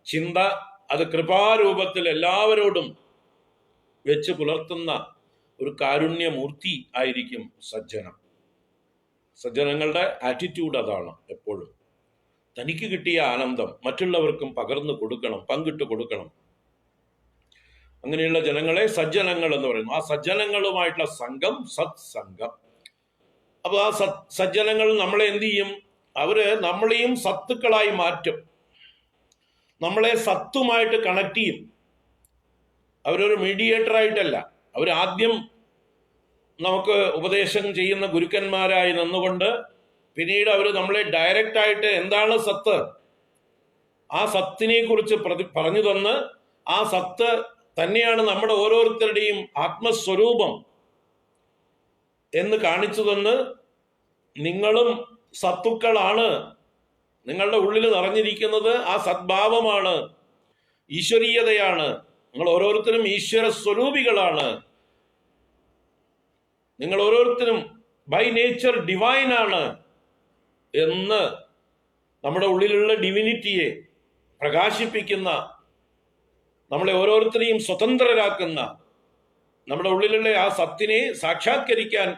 ചിന്ത, അത് കൃപാരൂപത്തിൽ എല്ലാവരോടും വെച്ച് പുലർത്തുന്ന ഒരു കാരുണ്യമൂർത്തി ആയിരിക്കും സജ്ജനം. സജ്ജനങ്ങളുടെ ആറ്റിറ്റ്യൂഡ് അതാണ്. എപ്പോഴും തനിക്ക് കിട്ടിയ ആനന്ദം മറ്റുള്ളവർക്കും പകർന്നു കൊടുക്കണം, പങ്കിട്ട് കൊടുക്കണം. അങ്ങനെയുള്ള ജനങ്ങളെ സജ്ജനങ്ങൾ എന്ന് പറയുന്നു. ആ സജ്ജനങ്ങളുമായിട്ടുള്ള സംഘം സത്സംഗം. അപ്പൊ ആ സജ്ജനങ്ങൾ നമ്മളെ എന്ത് ചെയ്യും? അവര് നമ്മളെയും സത്തുക്കളായി മാറ്റും, നമ്മളെ സത്തുമായിട്ട് കണക്ട് ചെയ്യും. അവരൊരു മീഡിയേറ്റർ ആയിട്ടല്ല, അവരാദ്യം നമുക്ക് ഉപദേശം ചെയ്യുന്ന ഗുരുക്കന്മാരായി നിന്നുകൊണ്ട് പിന്നീട് അവർ നമ്മളെ ഡയറക്റ്റ് ആയിട്ട് എന്താണ് സത്ത്, ആ സത്തിനെ കുറിച്ച് പറഞ്ഞു തന്ന് ആ സത്ത് തന്നെയാണ് നമ്മുടെ ഓരോരുത്തരുടെയും ആത്മസ്വരൂപം എന്ന് കാണിച്ചു തന്ന് നിങ്ങളും സത്തുക്കളാണ്, നിങ്ങളുടെ ഉള്ളിൽ നിറഞ്ഞിരിക്കുന്നത് ആ സദ്ഭാവമാണ്, ഈശ്വരീയതയാണ്, നിങ്ങൾ ഓരോരുത്തരും ഈശ്വര സ്വരൂപികളാണ്, നിങ്ങൾ ഓരോരുത്തരും ബൈ നേച്ചർ ഡിവൈൻ ആണ് എന്ന് നമ്മുടെ ഉള്ളിലുള്ള ഡിവിനിറ്റിയെ പ്രകാശിപ്പിക്കുന്ന, നമ്മളെ ഓരോരുത്തരെയും സ്വതന്ത്രരാക്കുന്ന, നമ്മുടെ ഉള്ളിലുള്ള ആ സത്തിനെ സാക്ഷാത്കരിക്കാൻ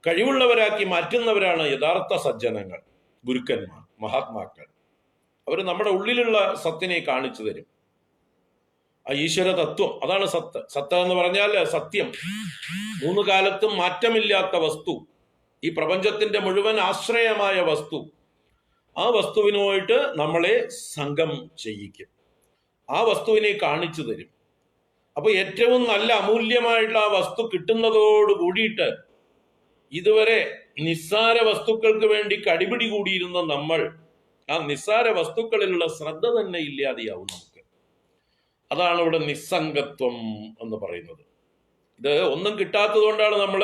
കഴിവുള്ളവരാക്കി മാറ്റുന്നവരാണ് യഥാർത്ഥ സജ്ജനങ്ങൾ, ഗുരുക്കന്മാർ, മഹാത്മാക്കൾ. അവർ നമ്മുടെ ഉള്ളിലുള്ള സത്തിനെ കാണിച്ചു തരും. ആ ഈശ്വര തത്വം, അതാണ് സത്ത്. സത്ത് എന്ന് പറഞ്ഞാൽ സത്യം, മൂന്ന് കാലത്തും മാറ്റമില്ലാത്ത വസ്തു, ഈ പ്രപഞ്ചത്തിന്റെ മുഴുവൻ ആശ്രയമായ വസ്തു. ആ വസ്തുവിനുമായിട്ട് നമ്മളെ സംഘം ചെയ്യിക്കും, ആ വസ്തുവിനെ കാണിച്ചു തരും. അപ്പൊ ഏറ്റവും നല്ല അമൂല്യമായിട്ടുള്ള ആ വസ്തു കിട്ടുന്നതോട് കൂടിയിട്ട് ഇതുവരെ നിസ്സാര വസ്തുക്കൾക്ക് വേണ്ടി കടിപിടി കൂടിയിരുന്ന നമ്മൾ ആ നിസ്സാര വസ്തുക്കളിലുള്ള ശ്രദ്ധ തന്നെ ഇല്ലാതെയാവും നമുക്ക്. അതാണ് ഇവിടെ നിസ്സംഗത്വം എന്ന് പറയുന്നത്. ഇത് ഒന്നും കിട്ടാത്തത് കൊണ്ടാണ് നമ്മൾ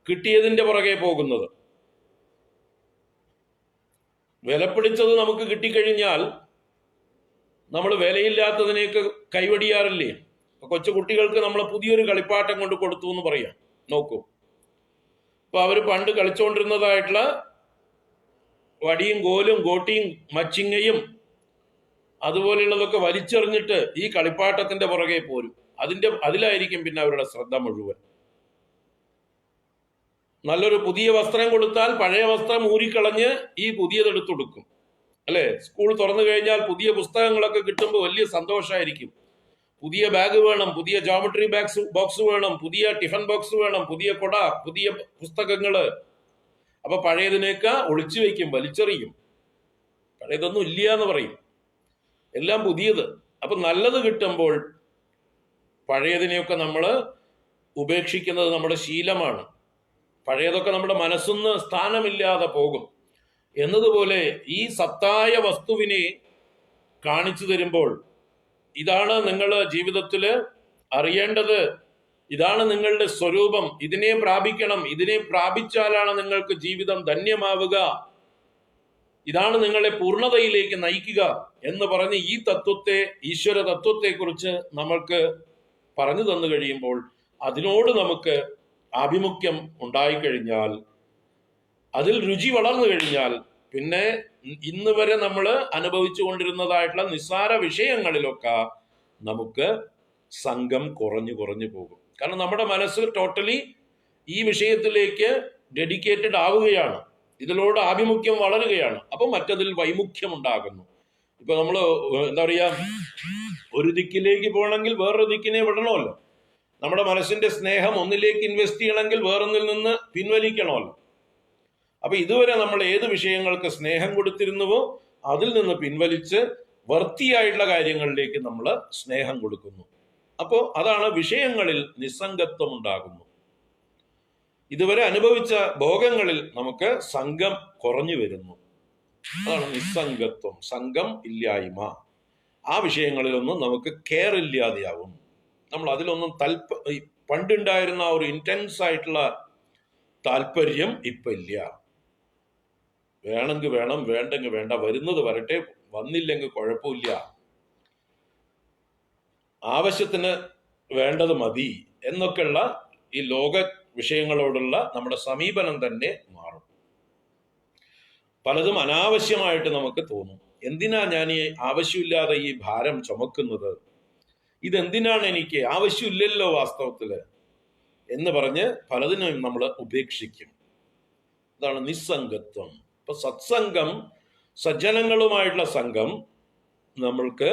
കിട്ടിയതിന്റെ പുറകെ പോകുന്നത്. വിലപിടിച്ചത് നമുക്ക് കിട്ടിക്കഴിഞ്ഞാൽ നമ്മൾ വിലയില്ലാത്തതിനെയൊക്കെ കൈവടിയാറില്ലേ? കൊച്ചു കുട്ടികൾക്ക് നമ്മൾ പുതിയൊരു കളിപ്പാട്ടം കൊണ്ട് കൊടുത്തു എന്ന് പറയാം. നോക്കൂ, ഇപ്പൊ അവര് പണ്ട് കളിച്ചുകൊണ്ടിരുന്നതായിട്ടുള്ള വടിയും കോലും ഗോട്ടിയും മച്ചിങ്ങയും അതുപോലെയുള്ളതൊക്കെ വലിച്ചെറിഞ്ഞിട്ട് ഈ കളിപ്പാട്ടത്തിന്റെ പുറകെ പോരും. അതിലായിരിക്കും പിന്നെ അവരുടെ ശ്രദ്ധ മുഴുവൻ. നല്ലൊരു പുതിയ വസ്ത്രം കൊടുത്താൽ പഴയ വസ്ത്രം ഊരിക്കളഞ്ഞ് ഈ പുതിയതെടുത്ത് കൊടുക്കും, അല്ലെ? സ്കൂൾ തുറന്നു കഴിഞ്ഞാൽ പുതിയ പുസ്തകങ്ങളൊക്കെ കിട്ടുമ്പോൾ വലിയ സന്തോഷമായിരിക്കും. പുതിയ ബാഗ് വേണം, പുതിയ ജോമെട്രി ബോക്സ് വേണം, പുതിയ ടിഫൻ ബോക്സ് വേണം, പുതിയ കൊട, പുതിയ പുസ്തകങ്ങള്. അപ്പൊ പഴയതിനേക്ക് ഒളിച്ചു വയ്ക്കും, വലിച്ചെറിയും. പഴയതൊന്നും ഇല്ല എന്ന് പറയും, എല്ലാം പുതിയത്. അപ്പൊ നല്ലത് കിട്ടുമ്പോൾ പഴയതിനെയൊക്കെ നമ്മൾ ഉപേക്ഷിക്കുന്നത് നമ്മുടെ ശീലമാണ്. പഴയതൊക്കെ നമ്മുടെ മനസ്സൊന്ന് സ്ഥാനമില്ലാതെ പോകും. എന്നതുപോലെ ഈ സത്തായ വസ്തുവിനെ കാണിച്ചു തരുമ്പോൾ, ഇതാണ് നിങ്ങൾ ജീവിതത്തിൽ അറിയേണ്ടത്, ഇതാണ് നിങ്ങളുടെ സ്വരൂപം, ഇതിനെ പ്രാപിക്കണം, ഇതിനെ പ്രാപിച്ചാലാണ് നിങ്ങൾക്ക് ജീവിതം ധന്യമാവുക, ഇതാണ് നിങ്ങളെ പൂർണ്ണതയിലേക്ക് നയിക്കുക എന്ന് പറഞ്ഞ് ഈ തത്വത്തെ, ഈശ്വര തത്വത്തെ കുറിച്ച് നമ്മൾക്ക് പറഞ്ഞു തന്നു കഴിയുമ്പോൾ, അതിനോട് നമുക്ക് ആഭിമുഖ്യം ഉണ്ടായിക്കഴിഞ്ഞാൽ, അതിൽ രുചി വളർന്നു കഴിഞ്ഞാൽ, പിന്നെ ഇന്ന് വരെ നമ്മൾ അനുഭവിച്ചു കൊണ്ടിരുന്നതായിട്ടുള്ള നിസ്സാര വിഷയങ്ങളിലൊക്കെ നമുക്ക് സംഘം കുറഞ്ഞു പോകും. കാരണം നമ്മുടെ മനസ്സ് ടോട്ടലി ഈ വിഷയത്തിലേക്ക് ഡെഡിക്കേറ്റഡ് ആവുകയാണ്, ഇതിലോട് ആഭിമുഖ്യം വളരുകയാണ്. അപ്പൊ മറ്റതിൽ വൈമുഖ്യം ഉണ്ടാകുന്നു. ഇപ്പൊ നമ്മൾ എന്താ പറയാ, ഒരു ദിക്കിലേക്ക് പോകണമെങ്കിൽ വേറൊരു ദിക്കിനെ വിടണമല്ലോ. നമ്മുടെ മനസ്സിന്റെ സ്നേഹം ഒന്നിലേക്ക് ഇൻവെസ്റ്റ് ചെയ്യണമെങ്കിൽ വേറൊന്നിൽ നിന്ന് പിൻവലിക്കണമല്ലോ. അപ്പൊ ഇതുവരെ നമ്മൾ ഏത് വിഷയങ്ങൾക്ക് സ്നേഹം കൊടുത്തിരുന്നുവോ അതിൽ നിന്ന് പിൻവലിച്ച് വർത്തിയായിട്ടുള്ള കാര്യങ്ങളിലേക്ക് നമ്മൾ സ്നേഹം കൊടുക്കുന്നു. അപ്പോൾ അതാണ് വിഷയങ്ങളിൽ നിസ്സംഗത്വം ഉണ്ടാകുന്നു. ഇതുവരെ അനുഭവിച്ച ഭോഗങ്ങളിൽ നമുക്ക് സംഘം കുറഞ്ഞു വരുന്നു. അതാണ് നിസ്സംഗത്വം, സംഘം ഇല്ലായ്മ. ആ വിഷയങ്ങളിലൊന്നും നമുക്ക് കെയർ ഇല്ലാതെയാവും. നമ്മൾ അതിലൊന്നും പണ്ടുണ്ടായിരുന്ന ഒരു ഇന്റൻസ് ആയിട്ടുള്ള താല്പര്യം ഇപ്പൊ ഇല്ല. വേണമെങ്കിൽ വേണം, വേണ്ടെങ്കിൽ വേണ്ട, വരുന്നത് വരട്ടെ, വന്നില്ലെങ്കിൽ കുഴപ്പമില്ല, ആവശ്യത്തിന് വേണ്ടത് മതി എന്നൊക്കെയുള്ള ഈ ലോക വിഷയങ്ങളോടുള്ള നമ്മുടെ സമീപനം തന്നെ മാറും. പലതും അനാവശ്യമായിട്ട് നമുക്ക് തോന്നും. എന്തിനാ ഞാൻ ഈ ആവശ്യമില്ലാതെ ഈ ഭാരം ചുമക്കുന്നത്, ഇതെന്തിനാണ് എനിക്ക്, ആവശ്യമില്ലല്ലോ വാസ്തവത്തില് എന്ന് പറഞ്ഞ് പലതിനും നമ്മൾ ഉപേക്ഷിക്കും. അതാണ് നിസ്സംഗത്വം. ഇപ്പൊ സത്സംഗം, സജ്ജനങ്ങളുമായിട്ടുള്ള സംഘം നമ്മൾക്ക്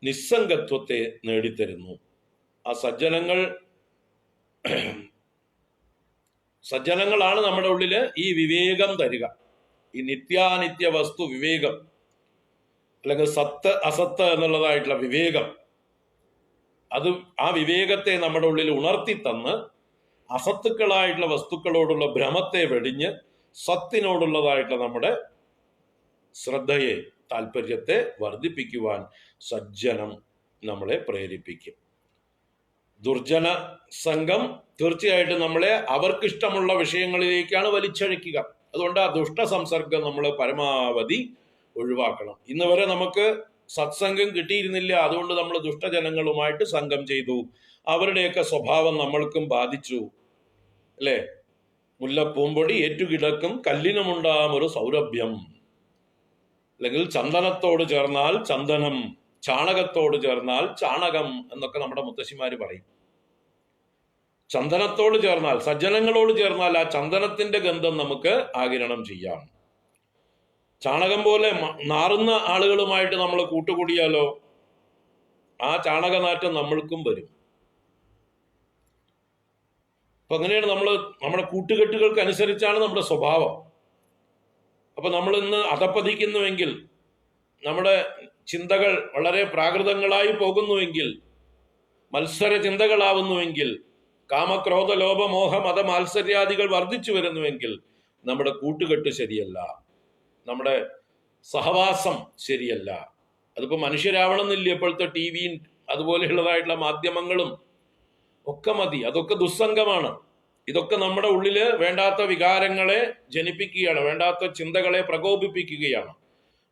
നിസ്സംഗത്വത്തെ നേടിത്തരുന്നു. ആ സജ്ജനങ്ങൾ സജ്ജനങ്ങളാണ് നമ്മുടെ ഉള്ളില് ഈ വിവേകം തരിക, ഈ നിത്യാനിത്യ വസ്തു വിവേകം, അല്ലെങ്കിൽ സത്ത് അസത്ത് എന്നുള്ളതായിട്ടുള്ള വിവേകം. അത് ആ വിവേകത്തെ നമ്മുടെ ഉള്ളിൽ ഉണർത്തി തന്ന് അസത്തുക്കളായിട്ടുള്ള വസ്തുക്കളോടുള്ള ഭ്രമത്തെ വെടിഞ്ഞ് സത്തിനോടുള്ളതായിട്ടുള്ള നമ്മുടെ ശ്രദ്ധയെ, താല്പര്യത്തെ വർദ്ധിപ്പിക്കുവാൻ സജ്ജനം നമ്മളെ പ്രേരിപ്പിക്കും. ദുർജന സംഘം തീർച്ചയായിട്ടും നമ്മളെ അവർക്കിഷ്ടമുള്ള വിഷയങ്ങളിലേക്കാണ് വലിച്ചഴിക്കുക. അതുകൊണ്ട് ആ ദുഷ്ട സംസർഗം നമ്മൾ പരമാവധി ഒഴിവാക്കണം. ഇന്ന് വരെ നമുക്ക് സത്സംഗം കിട്ടിയിരുന്നില്ല, അതുകൊണ്ട് നമ്മൾ ദുഷ്ടജനങ്ങളുമായിട്ട് സംഘം ചെയ്തു. അവരുടെയൊക്കെ സ്വഭാവം നമ്മൾക്കും ബാധിച്ചു, അല്ലേ? മുല്ലപ്പൂമ്പൊടി ഏറ്റുകിടക്കും കല്ലിനുമുണ്ടാം ഒരു സൗരഭ്യം, അല്ലെങ്കിൽ ചന്ദനത്തോട് ചേർന്നാൽ ചന്ദനം, ചാണകത്തോട് ചേർന്നാൽ ചാണകം എന്നൊക്കെ നമ്മുടെ മുത്തശ്ശിമാര് പറയും. ചന്ദനത്തോട് ചേർന്നാൽ, സജ്ജനങ്ങളോട് ചേർന്നാൽ ആ ചന്ദനത്തിന്റെ ഗന്ധം നമുക്ക് ആഗിരണം ചെയ്യാം. ചാണകം പോലെ നാറുന്ന ആളുകളുമായിട്ട് നമ്മൾ കൂട്ടുകൂടിയാലോ ആ ചാണകനാറ്റം നമ്മൾക്കും വരും. അപ്പൊ അങ്ങനെയാണ് നമ്മുടെ കൂട്ടുകെട്ടുകൾക്ക് അനുസരിച്ചാണ് നമ്മുടെ സ്വഭാവം. അപ്പൊ നമ്മൾ ഇന്ന് അധപ്പതിക്കുന്നുവെങ്കിൽ, നമ്മുടെ ചിന്തകൾ വളരെ പ്രാകൃതങ്ങളായി പോകുന്നുവെങ്കിൽ, മത്സര ചിന്തകളാവുന്നുവെങ്കിൽ, കാമക്രോധ ലോഭ മോഹ മത മാത്സര്യാദികൾ വർദ്ധിച്ചു വരുന്നുവെങ്കിൽ നമ്മുടെ കൂട്ടുകെട്ട് ശരിയല്ല, നമ്മുടെ സഹവാസം ശരിയല്ല. അതിപ്പോ മനുഷ്യരാവണമെന്നില്ല. ഇപ്പോഴത്തെ ടിവിയും അതുപോലെയുള്ളതായിട്ടുള്ള മാധ്യമങ്ങളും ഒക്കെ മതി. അതൊക്കെ ദുസ്സംഗമാണ്. ഇതൊക്കെ നമ്മുടെ ഉള്ളില് വേണ്ടാത്ത വികാരങ്ങളെ ജനിപ്പിക്കുകയാണ്, വേണ്ടാത്ത ചിന്തകളെ പ്രകോപിപ്പിക്കുകയാണ്,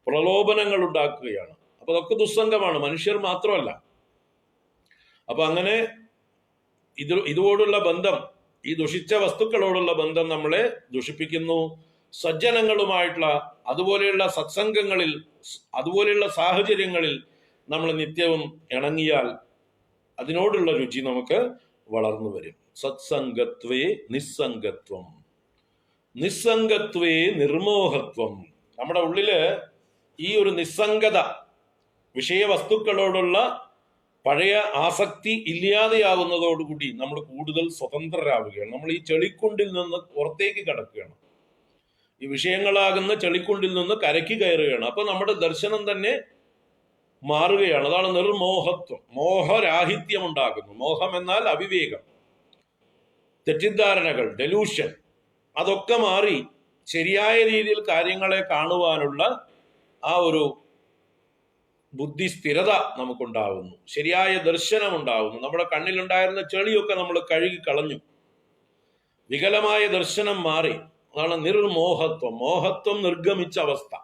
പ്രലോഭനങ്ങൾ ഉണ്ടാക്കുകയാണ്. അപ്പൊ അതൊക്കെ ദുസ്സംഗമാണ്, മനുഷ്യർ മാത്രമല്ല. അപ്പൊ അങ്ങനെ ഇതോടുള്ള ബന്ധം, ഈ ദുഷിച്ച വസ്തുക്കളോടുള്ള ബന്ധം നമ്മളെ ദുഷിപ്പിക്കുന്നു. സജ്ജനങ്ങളുമായിട്ടുള്ള അതുപോലെയുള്ള സത്സംഗങ്ങളിൽ, അതുപോലെയുള്ള സാഹചര്യങ്ങളിൽ നമ്മൾ നിത്യവും ഇണങ്ങിയാൽ അതിനോടുള്ള രുചി നമുക്ക് വളർന്നു വരും. സത്സംഗത്വേ നിസ്സംഗത്വം, നിസ്സംഗത്വേ നിർമോഹത്വം. നമ്മുടെ ഉള്ളില് ഈ ഒരു നിസ്സംഗത, വിഷയവസ്തുക്കളോടുള്ള പഴയ ആസക്തി ഇല്ലാതെയാവുന്നതോടുകൂടി നമ്മൾ കൂടുതൽ സ്വതന്ത്രരാവുകയാണ്. നമ്മൾ ഈ ചെളിക്കുണ്ടിൽ നിന്ന് പുറത്തേക്ക് കടക്കുകയാണ്, ഈ വിഷയങ്ങളാകുന്ന ചെളിക്കുണ്ടിൽ നിന്ന് കരയ്ക്ക് കയറുകയാണ്. അപ്പൊ നമ്മുടെ ദർശനം തന്നെ മാറുകയാണ്. അതാണ് നിർമോഹത്വം. മോഹരാഹിത്യം ഉണ്ടാകുന്നു. മോഹം എന്നാൽ അവിവേകം, തെറ്റിദ്ധാരണകൾ, ഡെലൂഷൻ, അതൊക്കെ മാറി ശരിയായ രീതിയിൽ കാര്യങ്ങളെ കാണുവാനുള്ള ആ ഒരു ബുദ്ധി സ്ഥിരത നമുക്കുണ്ടാവുന്നു, ശരിയായ ദർശനം ഉണ്ടാവുന്നു. നമ്മുടെ കണ്ണിലുണ്ടായിരുന്ന ചെളിയൊക്കെ നമ്മൾ കഴുകി കളഞ്ഞു, വികലമായ ദർശനം മാറി. അതാണ് നിർമോഹത്വം. മോഹത്വം നിർഗമിച്ച അവസ്ഥ,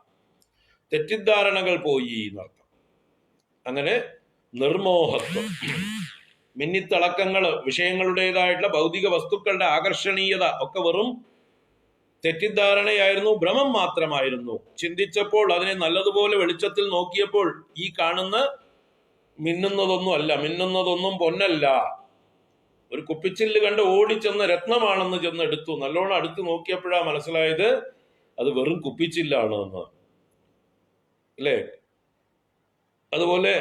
തെറ്റിദ്ധാരണകൾ പോയി എന്നർത്ഥം. അങ്ങനെ നിർമോഹത്വം, മിന്നിത്തിളക്കങ്ങള്, വിഷയങ്ങളുടേതായിട്ടുള്ള ഭൗതിക വസ്തുക്കളുടെ ആകർഷണീയത ഒക്കെ വെറും തെറ്റിദ്ധാരണയായിരുന്നു, ഭ്രമം മാത്രമായിരുന്നു. ചിന്തിച്ചപ്പോൾ, അതിനെ നല്ലതുപോലെ വെളിച്ചത്തിൽ നോക്കിയപ്പോൾ ഈ കാണുന്ന മിന്നുന്നതൊന്നും അല്ല, മിന്നുന്നതൊന്നും പൊന്നല്ല. ഒരു കുപ്പിച്ചില്ല് കണ്ട് ഓടിച്ചെന്ന് രത്നമാണെന്ന് ചെന്ന് എടുത്തു. നല്ലോണം അടുത്ത് നോക്കിയപ്പോഴാ മനസ്സിലായത് അത് വെറും കുപ്പിച്ചില്ലാണ് എന്ന്, അല്ലേ? അതുപോലെ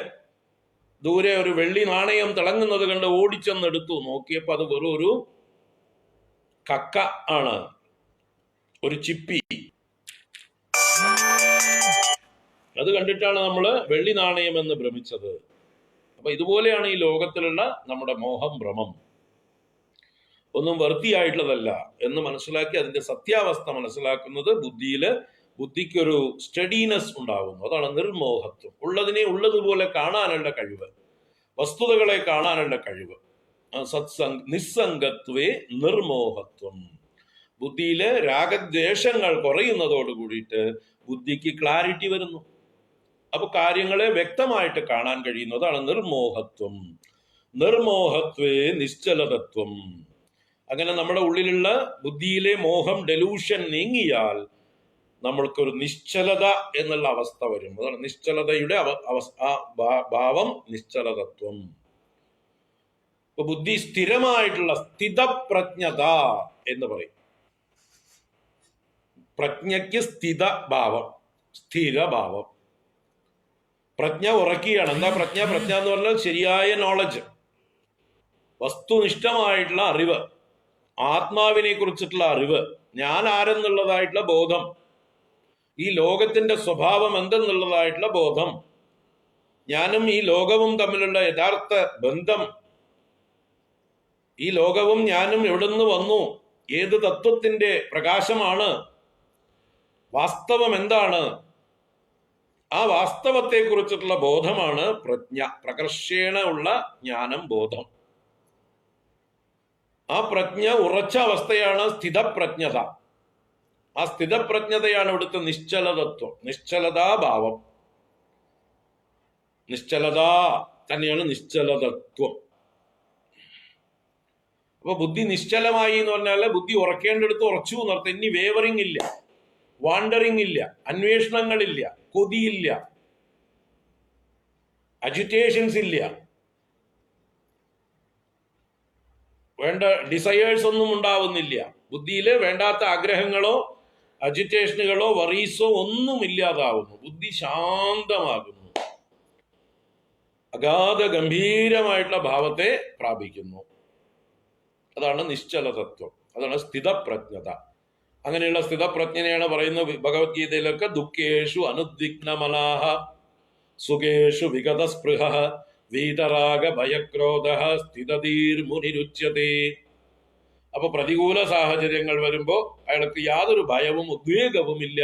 ദൂരെ ഒരു വെള്ളി നാണയം തിളങ്ങുന്നത് കണ്ട് ഓടിച്ചെന്നെടുത്തു. നോക്കിയപ്പോൾ അത് വെറും ഒരു കക്ക ആണ്, ഒരു ചിപ്പി. അത് കണ്ടിട്ടാണ് നമ്മൾ വെള്ളി നാണയം എന്ന് ഭ്രമിച്ചത്. അപ്പൊ ഇതുപോലെയാണ് ഈ ലോകത്തിലുള്ള നമ്മുടെ മോഹം, ഭ്രമം. ഒന്നും വൃത്തിയായിട്ടുള്ളതല്ല എന്ന് മനസ്സിലാക്കി അതിന്റെ സത്യാവസ്ഥ മനസ്സിലാക്കുന്നത് ബുദ്ധിക്കൊരു സ്റ്റഡീനെസ് ഉണ്ടാകുന്നു. അതാണ് നിർമോഹത്വം. ഉള്ളതിനെ ഉള്ളതുപോലെ കാണാനുള്ള കഴിവ്, വസ്തുതകളെ കാണാനുള്ള കഴിവ്. നിസ്സംഗത്വേ നിർമോഹത്വം. ബുദ്ധിയിലെ രാഗദ്വേഷങ്ങൾ കുറയുന്നതോട് കൂടിയിട്ട് ബുദ്ധിക്ക് ക്ലാരിറ്റി വരുന്നു. അപ്പൊ കാര്യങ്ങളെ വ്യക്തമായിട്ട് കാണാൻ കഴിയുന്നതാണ് നിർമോഹത്വം. നിർമോഹത്വേ നിശ്ചലതത്വം. അങ്ങനെ നമ്മുടെ ഉള്ളിലുള്ള ബുദ്ധിയിലെ മോഹം, ഡെലൂഷൻ നീങ്ങിയാൽ നമ്മൾക്കൊരു നിശ്ചലത എന്നുള്ള അവസ്ഥ വരും. അതാണ് നിശ്ചലതയുടെ ഭാവം, നിശ്ചലതത്വം. ഇപ്പൊ ബുദ്ധി സ്ഥിരമായിട്ടുള്ള സ്ഥിതപ്രജ്ഞത എന്ന് പറയും. പ്രജ്ഞയ്ക്ക് സ്ഥിതഭാവം, സ്ഥിരഭാവം. പ്രജ്ഞ ഉറക്കുകയാണ്. എന്താ പ്രജ്ഞ? പ്രജ്ഞ എന്ന് പറഞ്ഞാൽ ശരിയായ നോളജ്, വസ്തുനിഷ്ഠമായിട്ടുള്ള അറിവ്. ആത്മാവിനെ കുറിച്ചിട്ടുള്ള അറിവ്, ഞാൻ ആരെന്നുള്ളതായിട്ടുള്ള ബോധം, ഈ ലോകത്തിന്റെ സ്വഭാവം എന്തെന്നുള്ളതായിട്ടുള്ള ബോധം, ഞാനും ഈ ലോകവും തമ്മിലുള്ള യഥാർത്ഥ ബന്ധം, ഈ ലോകവും ഞാനും എവിടുന്ന് വന്നു, ഏത് തത്വത്തിന്റെ പ്രകാശമാണ്, വാസ്തവം എന്താണ്, ആ വാസ്തവത്തെ കുറിച്ചിട്ടുള്ള ബോധമാണ് പ്രജ്ഞ. പ്രകർഷേണ ഉള്ള ജ്ഞാനം, ബോധം. ആ പ്രജ്ഞ ഉറച്ച അവസ്ഥയാണ് സ്ഥിതപ്രജ്ഞത. ആ സ്ഥിതപ്രജ്ഞതയാണ് ഇവിടുത്തെ നിശ്ചലതത്വം, നിശ്ചലതാഭാവം. നിശ്ചലത തന്നെയാണ് നിശ്ചലതത്വം. അപ്പൊ ബുദ്ധി നിശ്ചലമായി എന്ന് പറഞ്ഞാൽ ബുദ്ധി ഉറക്കേണ്ടടുത്ത് ഉറച്ചു എന്നർത്ഥം. ഇനി വേവറിങ് ഇല്ല, വാണ്ടറിങ് ഇല്ല, അന്വേഷണങ്ങളില്ല, കൊതിയില്ല, അജിറ്റേഷൻസ് ഇല്ല, വേണ്ട ഡിസയേഴ്സ് ഒന്നും ഉണ്ടാവുന്നില്ല. ബുദ്ധിയിൽ വേണ്ടാത്ത ആഗ്രഹങ്ങളോ അജിറ്റേഷനുകളോ വറീസോ ഒന്നും ഇല്ലാതാവുന്നു. ബുദ്ധി ശാന്തമാകുന്നു, അഗാധ ഗംഭീരമായിട്ടുള്ള ഭാവത്തെ പ്രാപിക്കുന്നു. അതാണ് നിശ്ചലതത്വം, അതാണ് സ്ഥിതപ്രജ്ഞത. അങ്ങനെയുള്ള സ്ഥിതപ്രജ്ഞനെയാണ് പറയുന്നത് ഭഗവത്ഗീതയിലൊക്കെ ദുഃഖേഷു അനുദ്വിഗ്നമനാഹ സുഖേഷു വിഗതസ്പൃഹ വീതരാഗ ഭയക്രോധ സ്ഥിതധീർ മുനിരുച്യതേ. അപ്പൊ പ്രതികൂല സാഹചര്യങ്ങൾ വരുമ്പോ അയാൾക്ക് യാതൊരു ഭയവും ഉദ്വേഗവുമില്ല.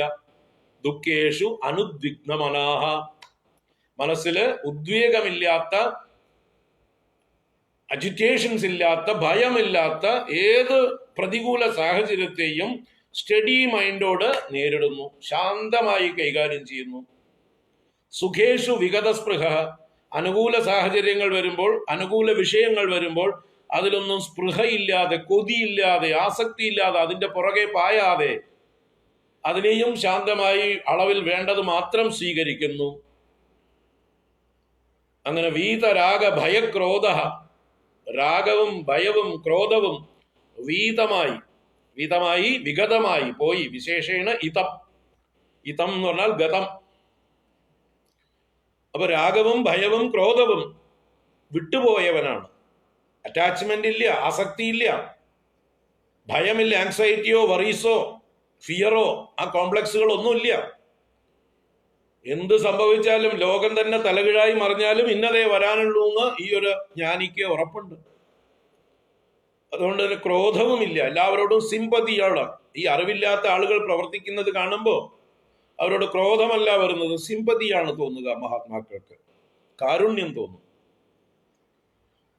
ദുഃഖേഷു അനുദ്വിഗ്നമനാഹ, മനസ്സില് ഉദ്വേഗമില്ലാത്ത, അജിറ്റേഷൻസ് ഇല്ലാത്ത, ഭയമില്ലാത്ത ഏത് പ്രതികൂല സാഹചര്യത്തെയും സ്റ്റഡി മൈൻഡോട് നേരിടുന്നു, ശാന്തമായി കൈകാര്യം ചെയ്യുന്നു. സുഖേഷു വിഗതസ്പൃഹ, അനുകൂല സാഹചര്യങ്ങൾ വരുമ്പോൾ, അനുകൂല വിഷയങ്ങൾ വരുമ്പോൾ അതിലൊന്നും സ്പൃഹയില്ലാതെ, കൊതിയില്ലാതെ, ആസക്തിയില്ലാതെ, അതിന്റെ പുറകെ പായാതെ അതിനെയും ശാന്തമായി അളവിൽ വേണ്ടത് മാത്രം സ്വീകരിക്കുന്നു. അങ്ങനെ വീതരാഗ ഭയക്രോധ, രാഗവും ഭയവും ക്രോധവും വീതമായി വിഗതമായി പോയി. വിശേഷേണ ഇതം, ഇതം എന്ന് പറഞ്ഞാൽ ഗതം. അപ്പൊ രാഗവും ഭയവും ക്രോധവും വിട്ടുപോയവനാണ്. അറ്റാച്ച്മെന്റ് ഇല്ല, ആസക്തിയില്ല, ഭയമില്ല, ആങ്സൈറ്റിയോ വറീസോ ഫിയറോ ആ കോംപ്ലക്സുകളൊന്നുമില്ല. എന്ത് സംഭവിച്ചാലും, ലോകം തന്നെ തലകീഴായി മറിഞ്ഞാലും ഇന്നതേ വരാനുള്ളൂ എന്ന് ഈ ഒരു ജ്ഞാനിക്ക് ഉറപ്പുണ്ട്. അതുകൊണ്ട് തന്നെ ക്രോധവുമില്ല, എല്ലാവരോടും സിമ്പതിയാണ്. ഈ അറിവില്ലാത്ത ആളുകൾ പ്രവർത്തിക്കുന്നത് കാണുമ്പോൾ അവരോട് ക്രോധമല്ല വരുന്നത്, സിമ്പതിയാണ് തോന്നുക. മഹാത്മാക്കൾക്ക് കാരുണ്യം തോന്നും.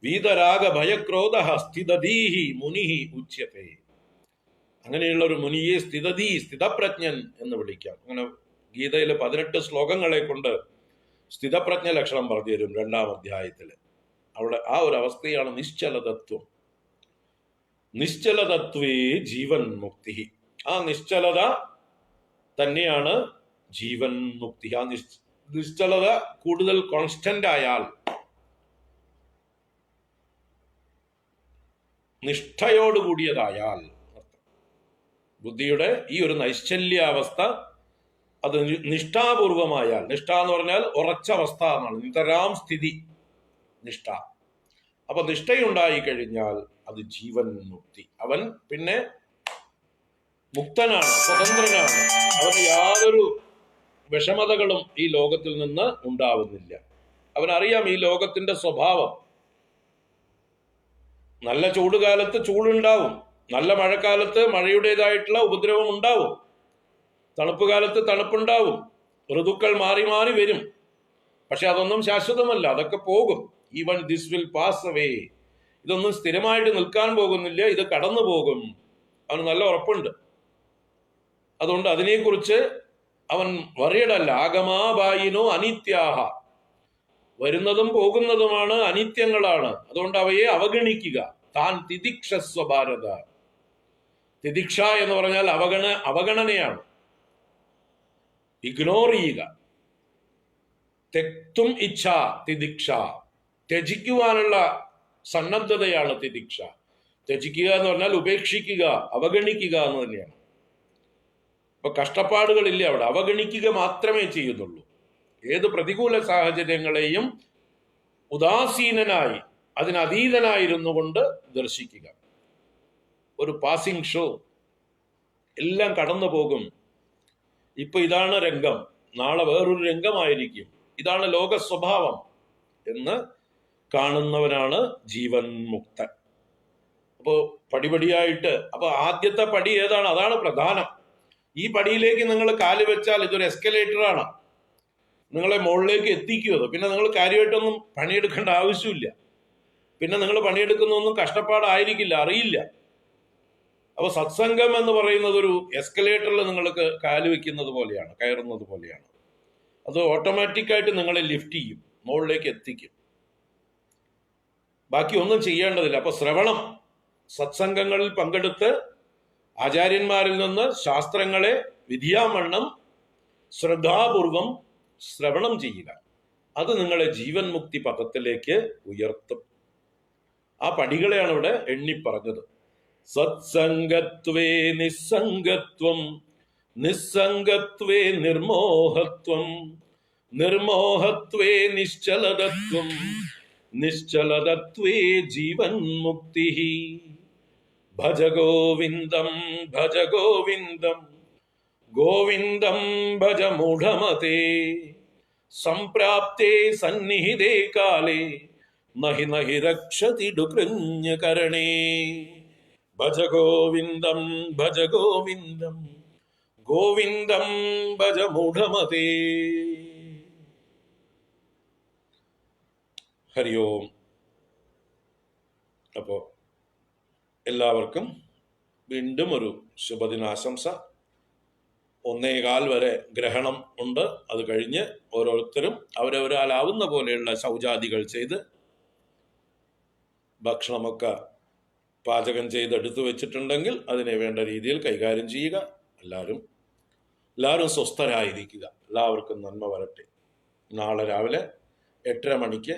വീതരാഗ ഭയക്രോധ സ്ഥിതധീഹി മുനിഹി ഉച്യത്തെ. അങ്ങനെയുള്ള ഒരു മുനിയെ സ്ഥിതപ്രജ്ഞൻ എന്ന് വിളിക്കാം. അങ്ങനെ ഗീതയിലെ 18 ശ്ലോകങ്ങളെ കൊണ്ട് സ്ഥിതപ്രജ്ഞ ലക്ഷണം പറഞ്ഞു തരും 2-ാം അധ്യായത്തില്. അവിടെ ആ ഒരു അവസ്ഥയാണ് നിശ്ചലതത്വം. നിശ്ചലതത്വേ ജീവൻ മുക്തി. ആ നിശ്ചലത തന്നെയാണ് ജീവൻ മുക്തി. ആ നിശ്ചലത കൂടുതൽ കോൺസ്റ്റന്റ് ആയാൽ, നിഷ്ഠയോടുകൂടിയതായാൽ, ബുദ്ധിയുടെ ഈ ഒരു നൈശ്ചല്യാവസ്ഥ അത് നിഷ്ഠാപൂർവമായാൽ, നിഷ്ഠ എന്ന് പറഞ്ഞാൽ ഉറച്ച അവസ്ഥ എന്നാണ്, നിതരാം സ്ഥിതി നിഷ്ഠ. അപ്പൊ നിഷ്ഠയുണ്ടായി കഴിഞ്ഞാൽ അത് ജീവൻ മുക്തി. അവൻ പിന്നെ മുക്തനാണ്, സ്വതന്ത്രനാണ്. അവന് യാതൊരു വിഷമതകളും ഈ ലോകത്തിൽ നിന്ന് ഉണ്ടാവുന്നില്ല. അവനറിയാം ഈ ലോകത്തിന്റെ സ്വഭാവം. നല്ല ചൂടുകാലത്ത് ചൂടുണ്ടാവും, നല്ല മഴക്കാലത്ത് മഴയുടേതായിട്ടുള്ള ഉപദ്രവം ഉണ്ടാവും, തണുപ്പ് കാലത്ത് തണുപ്പുണ്ടാവും, ഋതുക്കൾ മാറി മാറി വരും. പക്ഷെ അതൊന്നും ശാശ്വതമല്ല, അതൊക്കെ പോകും. Even this will pass away. ഇതൊന്നും സ്ഥിരമായിട്ട് നിൽക്കാൻ പോകുന്നില്ല, ഇത് കടന്നു പോകും. അവന് നല്ല ഉറപ്പുണ്ട്. അതുകൊണ്ട് അതിനെക്കുറിച്ച് അവൻ വറിയടല്ല. ആഗമാബായിനോ അനിത്യാഹ, വരുന്നതും പോകുന്നതുമാണ്, അനിത്യങ്ങളാണ്. അതുകൊണ്ട് അവയെ അവഗണിക്കുക. താൻ തിദിക്ഷസ്വ ഭാരത. തിദിക്ഷ എന്ന് പറഞ്ഞാൽ അവഗണനയാണ്, ഇഗ്നോർ ചെയ്യുക. തെക്തും ഇച്ഛ തിദിക്ഷ, ത്യജിക്കുവാനുള്ള സന്നദ്ധതയാണ് തിദിക്ഷ. ത്യജിക്കുക എന്ന് പറഞ്ഞാൽ ഉപേക്ഷിക്കുക, അവഗണിക്കുക എന്ന് തന്നെയാണ്. അപ്പൊ കഷ്ടപ്പാടുകളില്ല അവിടെ, അവഗണിക്കുക മാത്രമേ ചെയ്യുന്നുള്ളൂ. ഏത് പ്രതികൂല സാഹചര്യങ്ങളെയും ഉദാസീനനായി, അതിനതീതനായിരുന്നു കൊണ്ട് ദർശിക്കുക. ഒരു പാസിംഗ് ഷോ, എല്ലാം കടന്നു പോകും. ഇപ്പൊ ഇതാണ് രംഗം, നാളെ വേറൊരു രംഗമായിരിക്കും, ഇതാണ് ലോക സ്വഭാവം എന്ന് കാണുന്നവനാണ് ജീവൻ മുക്തൻ. അപ്പോ പടിപടിയായിട്ട്, അപ്പൊ ആദ്യത്തെ പടി ഏതാണ്? അതാണ് പ്രധാനം. ഈ പടിയിലേക്ക് നിങ്ങൾ കാല് വെച്ചാൽ ഇതൊരു എസ്കലേറ്ററാണ്, നിങ്ങളെ മുകളിലേക്ക് എത്തിക്കുമത്. പിന്നെ നിങ്ങൾ കാര്യമായിട്ടൊന്നും പണിയെടുക്കേണ്ട ആവശ്യമില്ല. പിന്നെ നിങ്ങൾ പണിയെടുക്കുന്നൊന്നും കഷ്ടപ്പാടായിരിക്കില്ല, അറിയില്ല. അപ്പൊ സത്സംഗം എന്ന് പറയുന്നത് ഒരു എസ്കലേറ്ററിൽ നിങ്ങൾക്ക് കാല് വെക്കുന്നത് പോലെയാണ്, കയറുന്നത് പോലെയാണ്. അത് ഓട്ടോമാറ്റിക്കായിട്ട് നിങ്ങളെ ലിഫ്റ്റ് ചെയ്യും, മുകളിലേക്ക് എത്തിക്കും. ബാക്കി ഒന്നും ചെയ്യേണ്ടതില്ല. അപ്പൊ ശ്രവണം, സത്സംഗങ്ങളിൽ പങ്കെടുത്ത് ആചാര്യന്മാരിൽ നിന്ന് ശാസ്ത്രങ്ങളെ വിധിയാമണ്ണം ശ്രദ്ധാപൂർവം ശ്രവണം ചെയ്യുക, അത് നിങ്ങളെ ജീവൻ മുക്തി പദത്തിലേക്ക് ഉയർത്തും. ആ പടികളെയാണ് ഇവിടെ എണ്ണി പറഞ്ഞത്. സത്സംഗത്വേ നിസ്സംഗത്വം, നിസ്സംഗത്വേ നിർമോഹത്വം, നിർമോഹത്വേ നിശ്ചലതത്വം, നിശ്ചലതത്വേ ജീവൻ മുക്തി. ഭജ ഗോവിന്ദം ഭജ ഗോവിന്ദം, ഗോവിന്ദം ഭജ മൂഢമതേ. സംപ്രാപ്തേ സന്നിഹിതേ കാലേ നഹി നഹി രക്ഷതി ഡുകൃഞ്ഞകരണേ. ഭജ ഗോവിന്ദം ഭജ ഗോവിന്ദം, ഗോവിന്ദം ഭജ മൂഢമതേ. ഹരി ഓം. അപ്പോ എല്ലാവർക്കും വീണ്ടും ഒരു ശുഭദിനാശംസ. 1:15 വരെ ഗ്രഹണം ഉണ്ട്. അത് കഴിഞ്ഞ് ഓരോരുത്തരും അവരവരാലാവുന്ന പോലെയുള്ള ശൗചാദികൾ ചെയ്ത് ഭക്ഷണമൊക്കെ പാചകം ചെയ്ത് എടുത്തു വെച്ചിട്ടുണ്ടെങ്കിൽ അതിനെ വേണ്ട രീതിയിൽ കൈകാര്യം ചെയ്യുക. എല്ലാവരും സ്വസ്ഥരായിരിക്കുക. എല്ലാവർക്കും നന്മ വരട്ടെ. നാളെ രാവിലെ 8:30 മണിക്ക്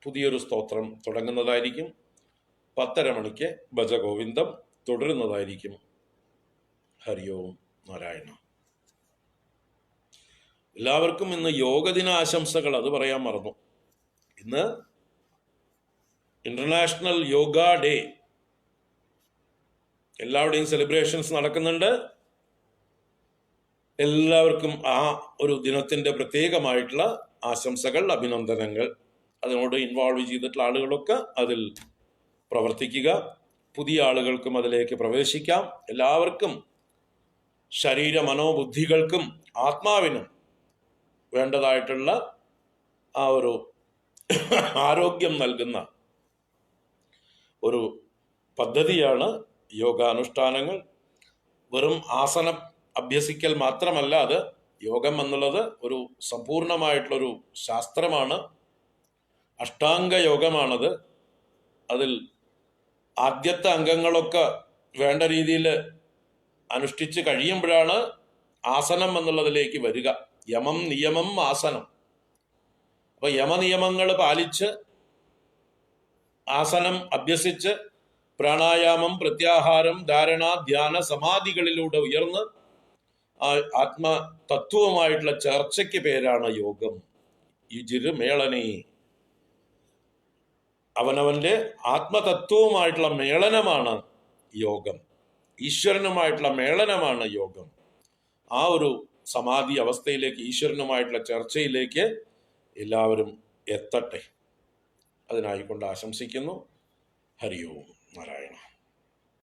പുതിയൊരു സ്തോത്രം തുടങ്ങുന്നതായിരിക്കും. 10:30 മണിക്ക് ഭജഗോവിന്ദം തുടരുന്നതായിരിക്കും. ഹരി ഓം നാരായണ. എല്ലാവർക്കും ഇന്ന് യോഗദിനാശംസകൾ, അത് പറയാൻ മറന്നു. ഇന്ന് ഇന്റർനാഷണൽ യോഗ ഡേ. എല്ലാവരുടെയും സെലിബ്രേഷൻസ് നടക്കുന്നുണ്ട്. എല്ലാവർക്കും ആ ഒരു ദിനത്തിന്റെ പ്രത്യേകമായിട്ടുള്ള ആശംസകൾ, അഭിനന്ദനങ്ങൾ. അതിനോട് ഇൻവോൾവ് ചെയ്തിട്ടുള്ള ആളുകളൊക്കെ അതിൽ പ്രവർത്തിക്കുക. പുതിയ ആളുകൾക്കും അതിലേക്ക് പ്രവേശിക്കാം. എല്ലാവർക്കും ശരീര മനോബുദ്ധികൾക്കും ആത്മാവിനും വേണ്ടതായിട്ടുള്ള ആ ഒരു ആരോഗ്യം നൽകുന്ന ഒരു പദ്ധതിയാണ് യോഗാനുഷ്ഠാനങ്ങൾ. വെറും ആസനം അഭ്യസിക്കൽ മാത്രമല്ല, അത് യോഗം എന്നുള്ളത് ഒരു സമ്പൂർണമായിട്ടുള്ളൊരു ശാസ്ത്രമാണ്, അഷ്ടാംഗ യോഗമാണത്. അതിൽ ആദ്യത്തെ അംഗങ്ങളൊക്കെ വേണ്ട രീതിയിൽ അനുഷ്ഠിച്ച് കഴിയുമ്പോഴാണ് ആസനം എന്നുള്ളതിലേക്ക് വരിക. യമം നിയമം ആസനം. അപ്പൊ യമനിയമങ്ങൾ പാലിച്ച് ആസനം അഭ്യസിച്ച് പ്രാണായാമം, പ്രത്യാഹാരം, ധാരണ, ധ്യാന, സമാധികളിലൂടെ ഉയർന്ന് ആത്മതത്വവുമായിട്ടുള്ള ചർച്ചയ്ക്ക് പേരാണ് യോഗം. യുജിര് മേളനേ. അവനവന്റെ ആത്മതത്വവുമായിട്ടുള്ള മേളനമാണ് യോഗം. ഈശ്വരനുമായിട്ടുള്ള മേളനമാണ് യോഗം. ആ ഒരു സമാധി അവസ്ഥയിലേക്ക്, ഈശ്വരനുമായിട്ടുള്ള ചർച്ചയിലേക്ക് എല്ലാവരും എത്തട്ടെ. അതിനായിക്കൊണ്ട് ആശംസിക്കുന്നു. ഹരി ഓം നാരായണ.